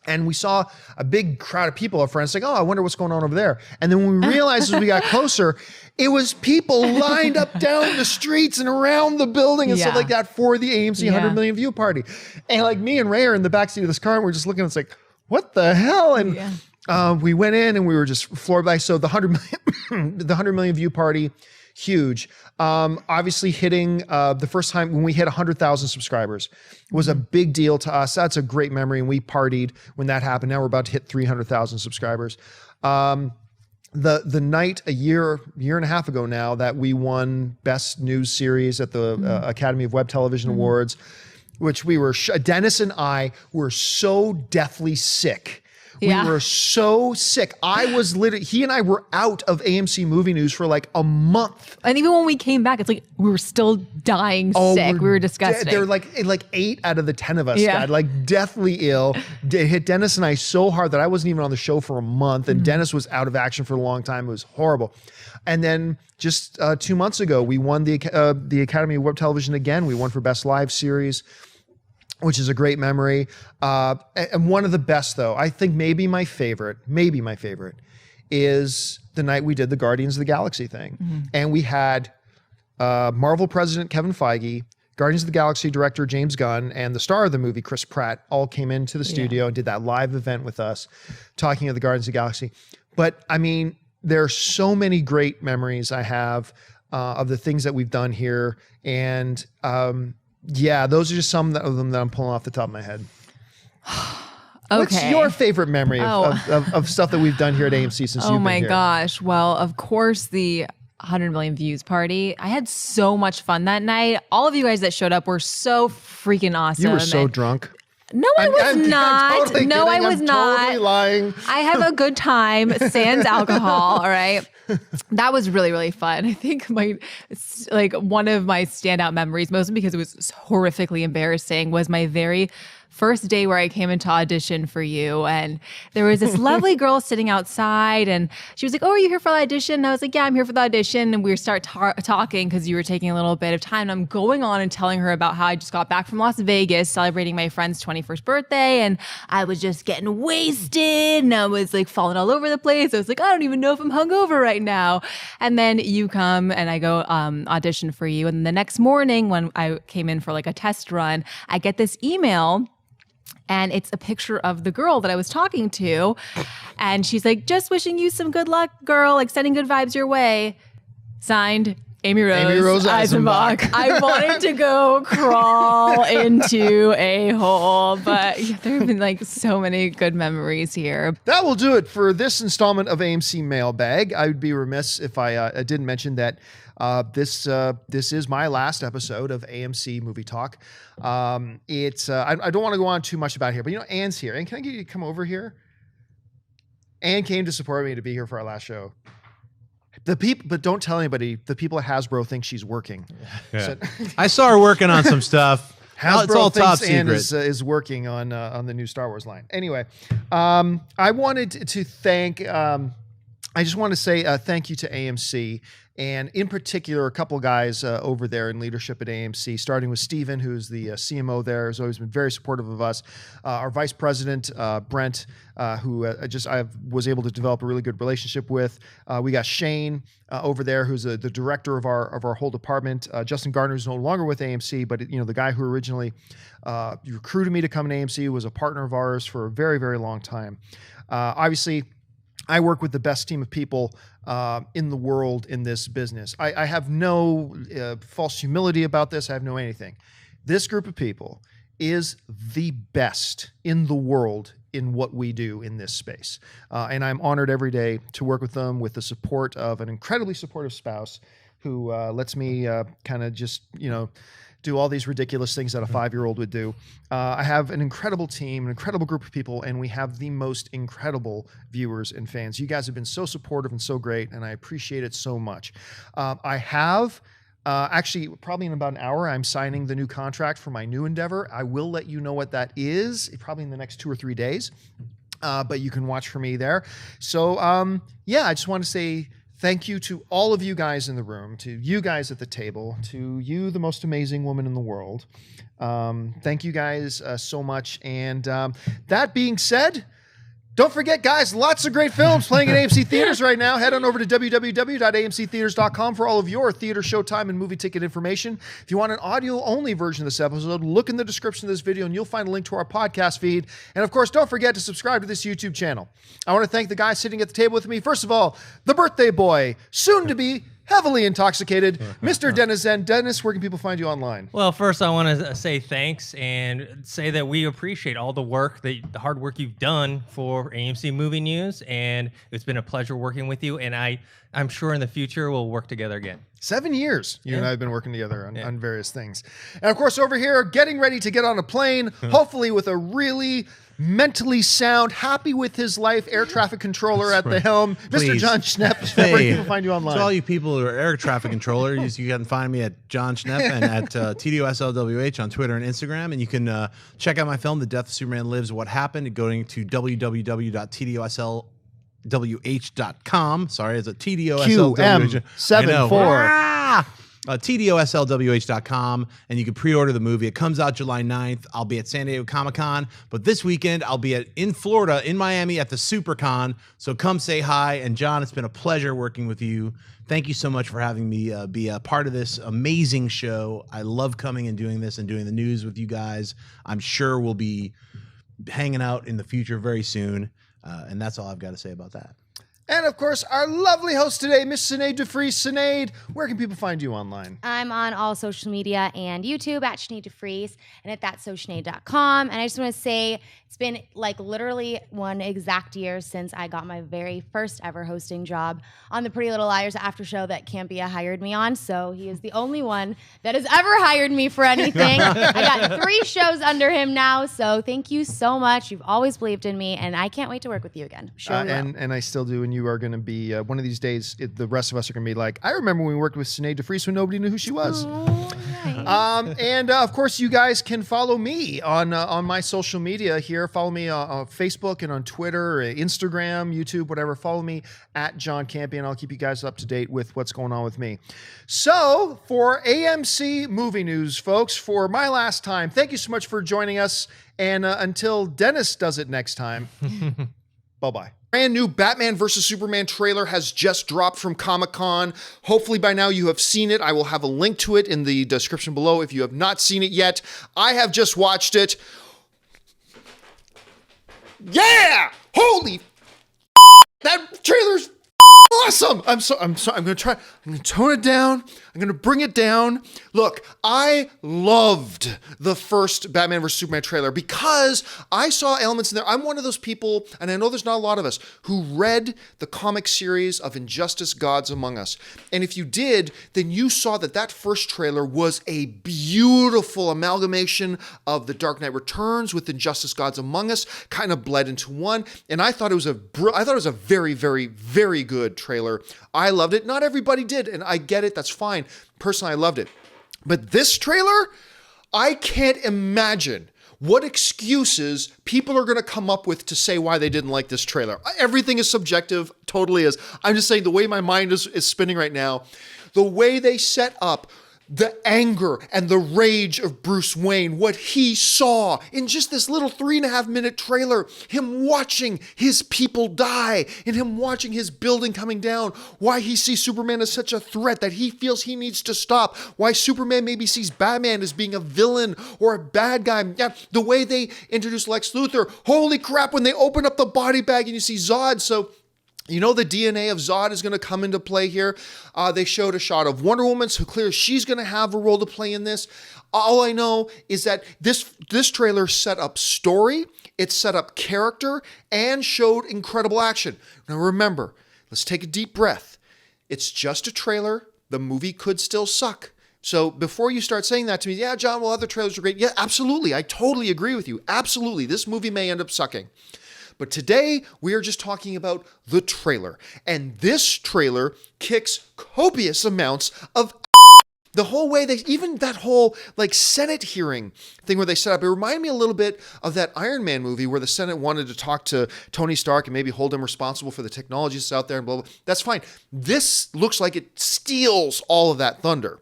And we saw a big crowd of people, our friends, like, oh, I wonder what's going on over there. And then when we realized as we got closer, it was people lined up down the streets and around the building and stuff like that for the AMC 100 million view party. And like me and Ray are in the backseat of this car, and we're just looking, it's like, what the hell? And we went in and we were just floored by. So the 100 million view party, huge. Obviously hitting the first time when we hit 100,000 subscribers was a big deal to us. That's a great memory, and we partied when that happened. Now we're about to hit 300,000 subscribers. The night a year and a half ago now that we won Best News Series at the Academy of Web Television Awards, which we were, Dennis and I were so deathly sick We were so sick. I was literally, he and I were out of AMC Movie News for like a month. And even when we came back, it's like we were still dying sick. We were disgusting. They're like 8 out of the 10 of us Yeah. got like deathly ill. It hit Dennis and I so hard that I wasn't even on the show for a month, and Dennis was out of action for a long time. It was horrible. And then just 2 months ago, we won the Academy of Web Television again. We won for Best Live Series, which is a great memory. And one of the best, though, I think maybe my favorite, is the night we did the Guardians of the Galaxy thing. And we had Marvel president Kevin Feige, Guardians of the Galaxy director James Gunn, and the star of the movie, Chris Pratt, all came into the studio and did that live event with us, talking of the Guardians of the Galaxy. But I mean, there are so many great memories I have of the things that we've done here. And yeah, those are just some of them that I'm pulling off the top of my head. What's your favorite memory of stuff that we've done here at AMC since you've been here? Oh my gosh. Well, of course, the 100 million views party. I had so much fun that night. All of you guys that showed up were so freaking awesome. You were so drunk. No, I was not. I'm totally no, kidding. I was I'm not. Totally lying. I have a good time, sans alcohol. All right. That was really, really fun. I think one of my standout memories, mostly because it was horrifically embarrassing, was my very first day where I came into audition for you. And there was this lovely girl sitting outside, and she was like, "Oh, are you here for the audition?" And I was like, "Yeah, I'm here for the audition." And we start talking because you were taking a little bit of time. And I'm going on and telling her about how I just got back from Las Vegas celebrating my friend's 21st birthday. And I was just getting wasted, and I was like falling all over the place. I was like, I don't even know if I'm hungover right now. And then you come and I go audition for you. And the next morning when I came in for like a test run, I get this email. And it's a picture of the girl that I was talking to. And she's like, "Just wishing you some good luck, girl. Like, sending good vibes your way." Signed, Amy Rose Eisenbach. I wanted to go crawl into a hole. But yeah, there have been like so many good memories here. That will do it for this installment of AMC Mailbag. I would be remiss if I didn't mention that this is my last episode of AMC Movie Talk. I don't want to go on too much about it here, but Anne's here. Anne, can I get you to come over here? Anne came to support me to be here for our last show. But don't tell anybody. The people at Hasbro think she's working. Yeah. I saw her working on some stuff. Hasbro it's all top thinks Anne secret. is working on the new Star Wars line. Anyway, I wanted to thank. I just want to say thank you to AMC, and in particular, a couple guys over there in leadership at AMC, starting with Steven, who's the CMO there, has always been very supportive of us. Our vice president, Brent, who I was able to develop a really good relationship with. We got Shane over there, who's the director of our whole department. Justin Gardner is no longer with AMC, but the guy who originally recruited me to come to AMC was a partner of ours for a very, very long time. Obviously, I work with the best team of people in the world in this business. I have no false humility about this. I have no anything. This group of people is the best in the world in what we do in this space. And I'm honored every day to work with them with the support of an incredibly supportive spouse who lets me kind of just, do all these ridiculous things that a 5-year-old would do. I have an incredible team, an incredible group of people, and we have the most incredible viewers and fans. You guys have been so supportive and so great, and I appreciate it so much. I have, actually, probably in about an hour, I'm signing the new contract for my new endeavor. I will let you know what that is, probably in the next 2 or 3 days, but you can watch for me there. So, yeah, I just want to say thank you to all of you guys in the room, to you guys at the table, to you, the most amazing woman in the world. Thank you guys so much. And that being said, don't forget, guys, lots of great films playing at AMC Theaters right now. Head on over to www.amctheaters.com for all of your theater showtime and movie ticket information. If you want an audio-only version of this episode, look in the description of this video and you'll find a link to our podcast feed. And of course, don't forget to subscribe to this YouTube channel. I want to thank the guys sitting at the table with me. First of all, the birthday boy, soon to be heavily intoxicated, Mr. Dennis Zen. Dennis, where can people find you online? Well, first I want to say thanks and say that we appreciate all the hard work you've done for AMC Movie News, and it's been a pleasure working with you, and I'm sure in the future we'll work together again. 7 years you and I have been working together on various things. And of course, over here, getting ready to get on a plane, hopefully with a really mentally sound, happy with his life air traffic controller at the helm, Mr. Please. John Schnepp. Where can people find you online? To all you people who are air traffic controllers, you can find me at John Schnepp and at TDOSLWH on Twitter and Instagram. And you can check out my film, The Death of Superman Lives, What Happened, going to www.tdoslwh.com. Sorry, it's a TDOSLWH. QM74. TDOSLWH.com, and you can pre-order the movie. It comes out July 9th. I'll be at San Diego Comic-Con, but this weekend I'll be in Florida, in Miami at the SuperCon, so come say hi. And John, it's been a pleasure working with you. Thank you so much for having me be a part of this amazing show. I love coming and doing this and doing the news with you guys. I'm sure we'll be hanging out in the future very soon, and that's all I've got to say about that. And of course, our lovely host today, Miss Sinead DeFries. Sinead, where can people find you online? I'm on all social media and YouTube at Sinead DeFries and at thatsosinead.com. And I just want to say it's been like literally 1 exact year since I got my very first ever hosting job on the Pretty Little Liars after show that Campea hired me on. So he is the only one that has ever hired me for anything. I got 3 shows under him now. So thank you so much. You've always believed in me, and I can't wait to work with you again. Sure. And I still do. And you are going to be one of these days. The rest of us are going to be like, I remember when we worked with Sinead DeFries when nobody knew who she was. And of course, you guys can follow me on my social media here. Follow me on Facebook and on Twitter, Instagram, YouTube, whatever. Follow me at John Campea, and I'll keep you guys up to date with what's going on with me. So for AMC Movie News, folks, for my last time, thank you so much for joining us. And until Dennis does it next time, bye-bye. Brand new Batman vs. Superman trailer has just dropped from Comic-Con. Hopefully by now you have seen it. I will have a link to it in the description below if you have not seen it yet. I have just watched it. Yeah! Holy that trailer's awesome. I'm going to tone it down. I'm going to bring it down. Look, I loved the first Batman vs. Superman trailer because I saw elements in there. I'm one of those people, and I know there's not a lot of us, who read the comic series of Injustice Gods Among Us. And if you did, then you saw that first trailer was a beautiful amalgamation of The Dark Knight Returns with Injustice Gods Among Us, kind of bled into one. And I thought it was a very, very, very good trailer. I loved it. Not everybody did, and I get it. That's fine. Personally, I loved it. But this trailer, I can't imagine what excuses people are going to come up with to say why they didn't like this trailer. Everything is subjective, totally is. I'm just saying the way my mind is spinning right now, the way they set up the anger and the rage of Bruce Wayne, what he saw in just this little 3.5-minute trailer, him watching his people die and him watching his building coming down, why he sees Superman as such a threat that he feels he needs to stop, why Superman maybe sees Batman as being a villain or a bad guy. Yeah, the way they introduce Lex Luthor, holy crap, when they open up the body bag and you see Zod. So you know the DNA of Zod is going to come into play here. They showed a shot of Wonder Woman, so clearly she's going to have a role to play in this. All I know is that this trailer set up story, it set up character, and showed incredible action. Now remember, let's take a deep breath. It's just a trailer. The movie could still suck. So before you start saying that to me, yeah, John, well, other trailers are great. Yeah, absolutely. I totally agree with you. Absolutely. This movie may end up sucking. But today, we are just talking about the trailer. And this trailer kicks copious amounts of the whole way even that whole like Senate hearing thing where they set up, it reminded me a little bit of that Iron Man movie where the Senate wanted to talk to Tony Stark and maybe hold him responsible for the technologies out there and blah, blah. That's fine. This looks like it steals all of that thunder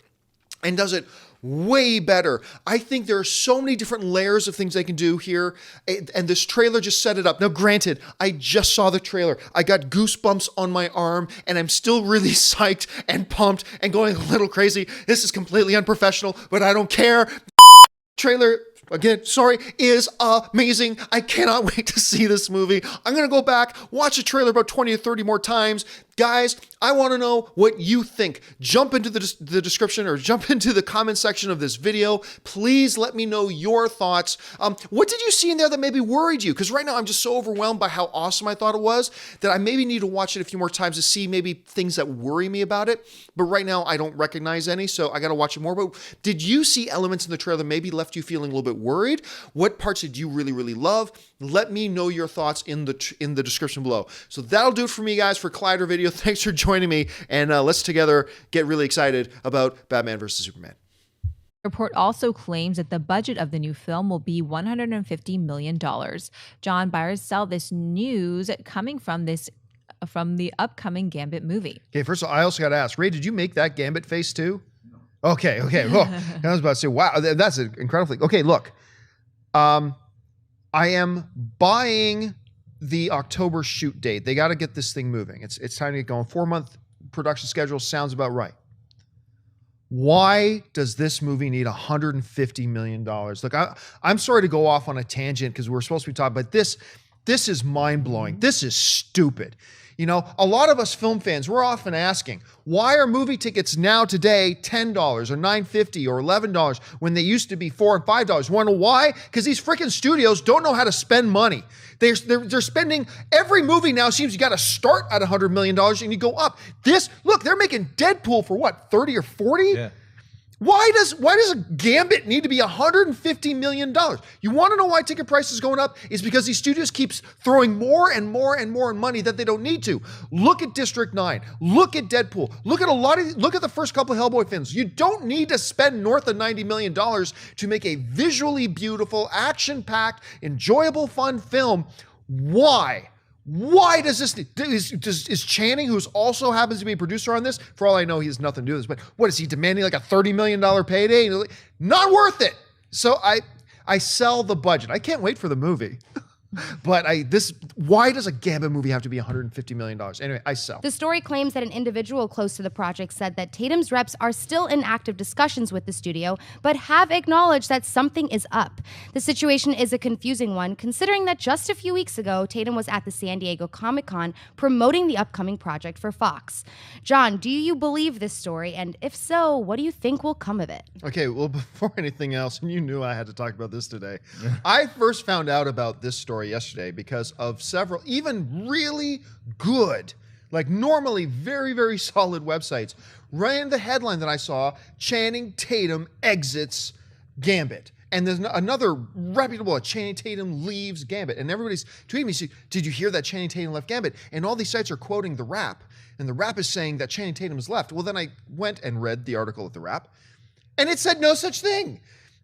and does it way better. I think there are so many different layers of things they can do here, and this trailer just set it up. Now, granted, I just saw the trailer. I got goosebumps on my arm, and I'm still really psyched and pumped and going a little crazy. This is completely unprofessional, but I don't care. Trailer again, sorry, is amazing. I cannot wait to see this movie. I'm going to go back, watch the trailer about 20 or 30 more times. Guys, I want to know what you think. Jump into the description or jump into the comment section of this video. Please let me know your thoughts. What did you see in there that maybe worried you? Because right now I'm just so overwhelmed by how awesome I thought it was that I maybe need to watch it a few more times to see maybe things that worry me about it. But right now I don't recognize any, so I got to watch it more. But did you see elements in the trailer that maybe left you feeling a little bit worried? What parts did you really, really love? Let me know your thoughts in the description below. So that'll do it for me, guys, for Collider Video. Thanks for joining me, and let's together get really excited about Batman vs. Superman. The report also claims that the budget of the new film will be $150 million. John, buyers sell this news coming from the upcoming Gambit movie. Okay, first of all, I also got to ask, Ray, did you make that Gambit face too? Okay. Well, I was about to say, wow, that's an incredible thing. Okay, look, I am buying the October shoot date. They got to get this thing moving. It's time to get going. 4-month production schedule sounds about right. Why does this movie need $150 million? Look, I'm sorry to go off on a tangent because we're supposed to be talking, but this is mind-blowing. This is stupid. You know, a lot of us film fans, we're often asking, why are movie tickets now today $10 or $9.50 or $11 when they used to be $4 and $5? Want to know why? Because these freaking studios don't know how to spend money. They're spending, every movie now seems you got to start at $100 million and you go up. Look, they're making Deadpool for what, 30 or 40? Yeah. Why does a Gambit need to be $150 million? You want to know why ticket prices is going up? It's because these studios keeps throwing more and more and more money that they don't need to. Look at District 9. Look at Deadpool. Look at the first couple of Hellboy films. You don't need to spend north of $90 million to make a visually beautiful, action-packed, enjoyable, fun film. Why? Why does this, is Channing, who's also happens to be a producer on this, for all I know, he has nothing to do with this, but what is he demanding, like a $30 million payday? Not worth it. So I sell the budget. I can't wait for the movie. But why does a Gambit movie have to be $150 million? Anyway, I sell. The story claims that an individual close to the project said that Tatum's reps are still in active discussions with the studio, but have acknowledged that something is up. The situation is a confusing one, considering that just a few weeks ago, Tatum was at the San Diego Comic-Con promoting the upcoming project for Fox. John, do you believe this story? And if so, what do you think will come of it? Okay, well, before anything else, and you knew I had to talk about this today, I first found out about this story yesterday because of several even really good, like normally very, very solid websites ran the headline that I saw, Channing Tatum exits Gambit. And there's another reputable, Channing Tatum leaves Gambit. And everybody's tweeting me, did you hear that Channing Tatum left Gambit? And all these sites are quoting The Wrap. And The Wrap is saying that Channing Tatum has left. Well, then I went and read the article at The Wrap. And it said no such thing.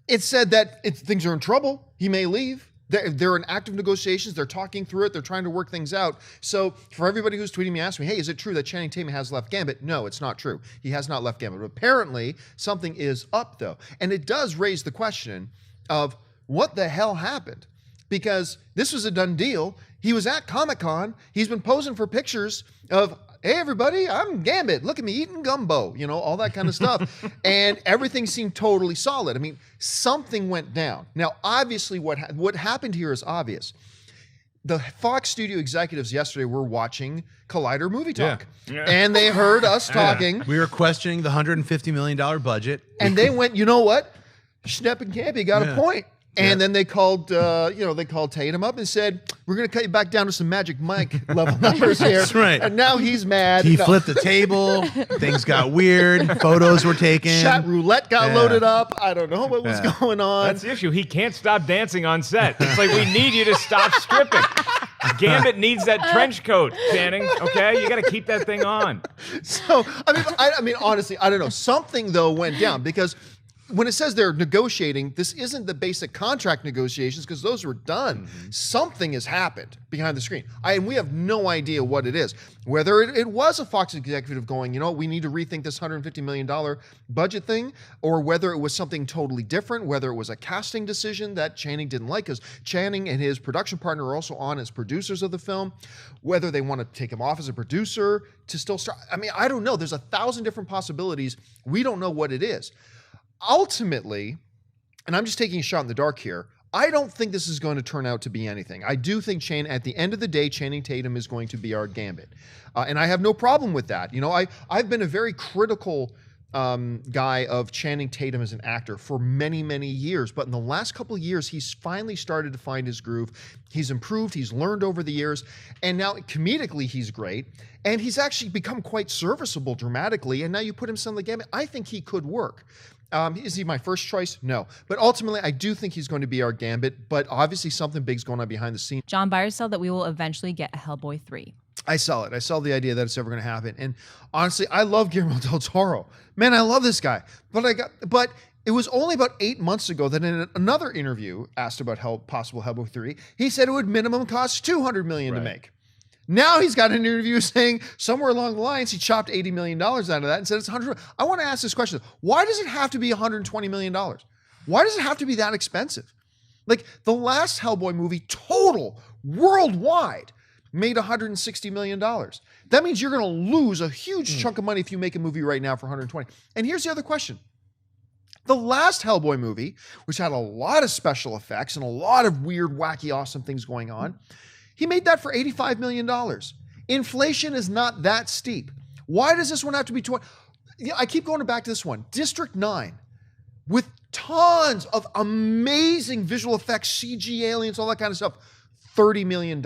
It said that things are in trouble. He may leave. They're in active negotiations. They're talking through it. They're trying to work things out. So for everybody who's tweeting me, asking me, hey, is it true that Channing Tatum has left Gambit? No, it's not true. He has not left Gambit. But apparently, something is up, though. And it does raise the question of what the hell happened? Because this was a done deal. He was at Comic-Con. He's been posing for pictures of, hey, everybody, I'm Gambit. Look at me eating gumbo, you know, all that kind of stuff. And everything seemed totally solid. I mean, something went down. Now, obviously, what happened here is obvious. The Fox studio executives yesterday were watching Collider Movie Talk. Yeah. And they heard us talking. We were questioning the $150 million budget. And they went, you know what? Schnepp and Campea got a point. And then they called, Tatum up and said, we're going to cut you back down to some Magic Mike level numbers here. That's right. And now he's mad. He flipped the table. Things got weird. Photos were taken. Chat roulette got loaded up. I don't know what was going on. That's the issue. He can't stop dancing on set. It's like, we need you to stop stripping. Gambit needs that trench coat, Channing. Okay, you got to keep that thing on. So, I mean, honestly, I don't know. Something, though, went down because when it says they're negotiating, this isn't the basic contract negotiations because those were done. Mm-hmm. Something has happened behind the screen. And we have no idea what it is. Whether it was a Fox executive going, you know, we need to rethink this $150 million budget thing, or whether it was something totally different, whether it was a casting decision that Channing didn't like, because Channing and his production partner are also on as producers of the film, whether they want to take him off as a producer to still start. I mean, I don't know. There's 1,000 different possibilities. We don't know what it is. Ultimately, and I'm just taking a shot in the dark here, I don't think this is going to turn out to be anything. I do think at the end of the day, Channing Tatum is going to be our Gambit. And I have no problem with that. You know, I've been a very critical guy of Channing Tatum as an actor for many, many years. But in the last couple of years, he's finally started to find his groove. He's improved. He's learned over the years. And now comedically, he's great. And he's actually become quite serviceable dramatically. And now you put him on the Gambit. I think he could work. Is he my first choice? No. But ultimately, I do think he's going to be our Gambit. But obviously, something big's going on behind the scenes. John Byers said that we will eventually get a Hellboy 3. I sell it. I sell the idea that it's ever going to happen. And honestly, I love Guillermo del Toro. Man, I love this guy. But it was only about 8 months ago that in another interview asked about possible Hellboy 3, he said it would minimum cost $200 million to make. Now he's got an interview saying somewhere along the lines he chopped $80 million out of that and said it's $100. I want to ask this question. Why does it have to be $120 million? Why does it have to be that expensive? Like the last Hellboy movie total worldwide made $160 million. That means you're going to lose a huge chunk of money if you make a movie right now for $120. And here's the other question. The last Hellboy movie, which had a lot of special effects and a lot of weird, wacky, awesome things going on, he made that for $85 million. Inflation is not that steep. Why does this one have to be 20? I keep going back to this one. District 9, with tons of amazing visual effects, CG aliens, all that kind of stuff, $30 million.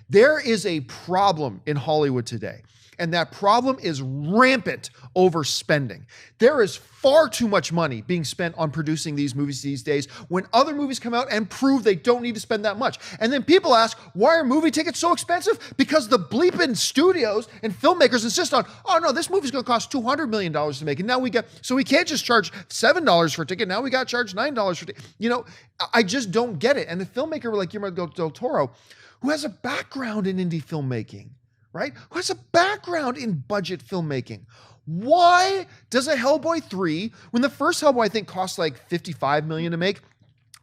There is a problem in Hollywood today, and that problem is rampant overspending. There is far too much money being spent on producing these movies these days when other movies come out and prove they don't need to spend that much. And then people ask, why are movie tickets so expensive? Because the bleeping studios and filmmakers insist on, oh no, this movie's going to cost $200 million to make. And now we can't just charge $7 for a ticket. Now we got to charge $9 for a ticket. You know, I just don't get it. And the filmmaker like Guillermo del Toro, who has a background in indie filmmaking, right? Who has a background in budget filmmaking. Why does a Hellboy 3, when the first Hellboy I think cost like $55 million to make,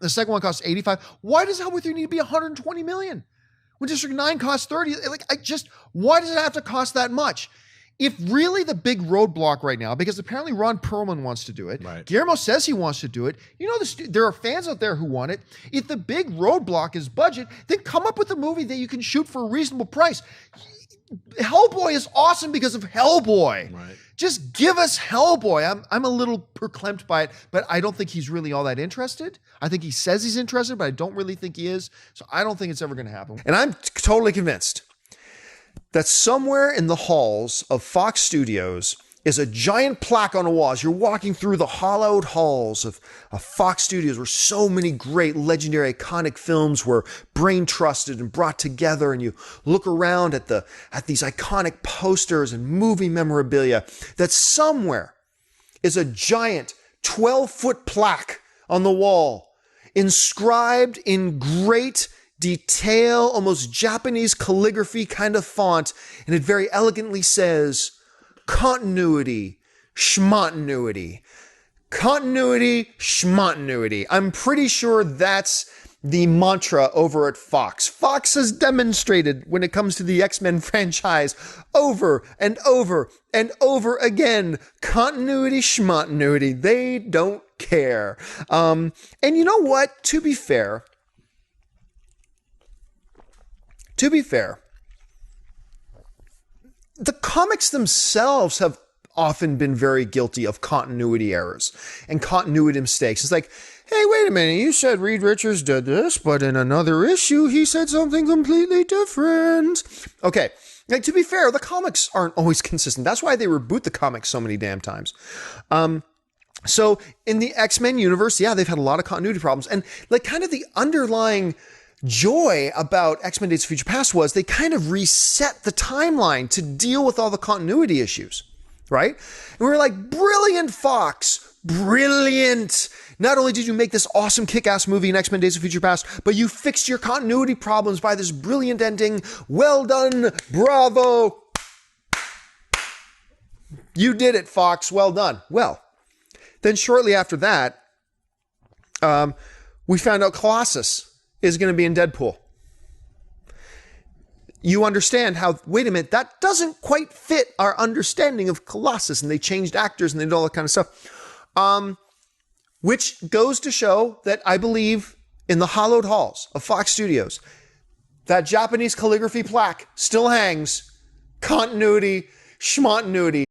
the second one costs $85, why does Hellboy 3 need to be $120 million? When District 9 costs $30, why does it have to cost that much? If really the big roadblock right now, because apparently Ron Perlman wants to do it, right. Guillermo says he wants to do it, you know, there are fans out there who want it. If the big roadblock is budget, then come up with a movie that you can shoot for a reasonable price. Hellboy is awesome because of Hellboy. Right. Just give us Hellboy. I'm a little verklempt by it, but I don't think he's really all that interested. I think he says he's interested, but I don't really think he is. So I don't think it's ever going to happen. And I'm totally convinced that somewhere in the halls of Fox Studios is a giant plaque on a wall as you're walking through the hollowed halls of Fox Studios, where so many great, legendary, iconic films were brain trusted and brought together, and you look around at these iconic posters and movie memorabilia, that somewhere is a giant 12-foot plaque on the wall, inscribed in great detail, almost Japanese calligraphy kind of font, and it very elegantly says, continuity, schmontinuity. Continuity, schmontinuity. I'm pretty sure that's the mantra over at Fox. Fox has demonstrated when it comes to the X-Men franchise over and over and over again. Continuity, schmontinuity. They don't care. And you know what? To be fair, the comics themselves have often been very guilty of continuity errors and continuity mistakes. It's like, hey, wait a minute, you said Reed Richards did this, but in another issue, he said something completely different. Okay, like, to be fair, the comics aren't always consistent. That's why they reboot the comics so many damn times. So in the X-Men universe, yeah, they've had a lot of continuity problems. And like kind of the underlying joy about X-Men Days of Future Past was they kind of reset the timeline to deal with all the continuity issues, right? And we were like, brilliant, Fox, brilliant. Not only did you make this awesome kick-ass movie in X-Men Days of Future Past, but you fixed your continuity problems by this brilliant ending. Well done, bravo. You did it, Fox, well done. Well, then shortly after that, we found out Colossus is going to be in Deadpool. You understand how, wait a minute, that doesn't quite fit our understanding of Colossus, and they changed actors and they did all that kind of stuff. which goes to show that I believe in the hallowed halls of Fox Studios, that Japanese calligraphy plaque still hangs. Continuity, schmontinuity.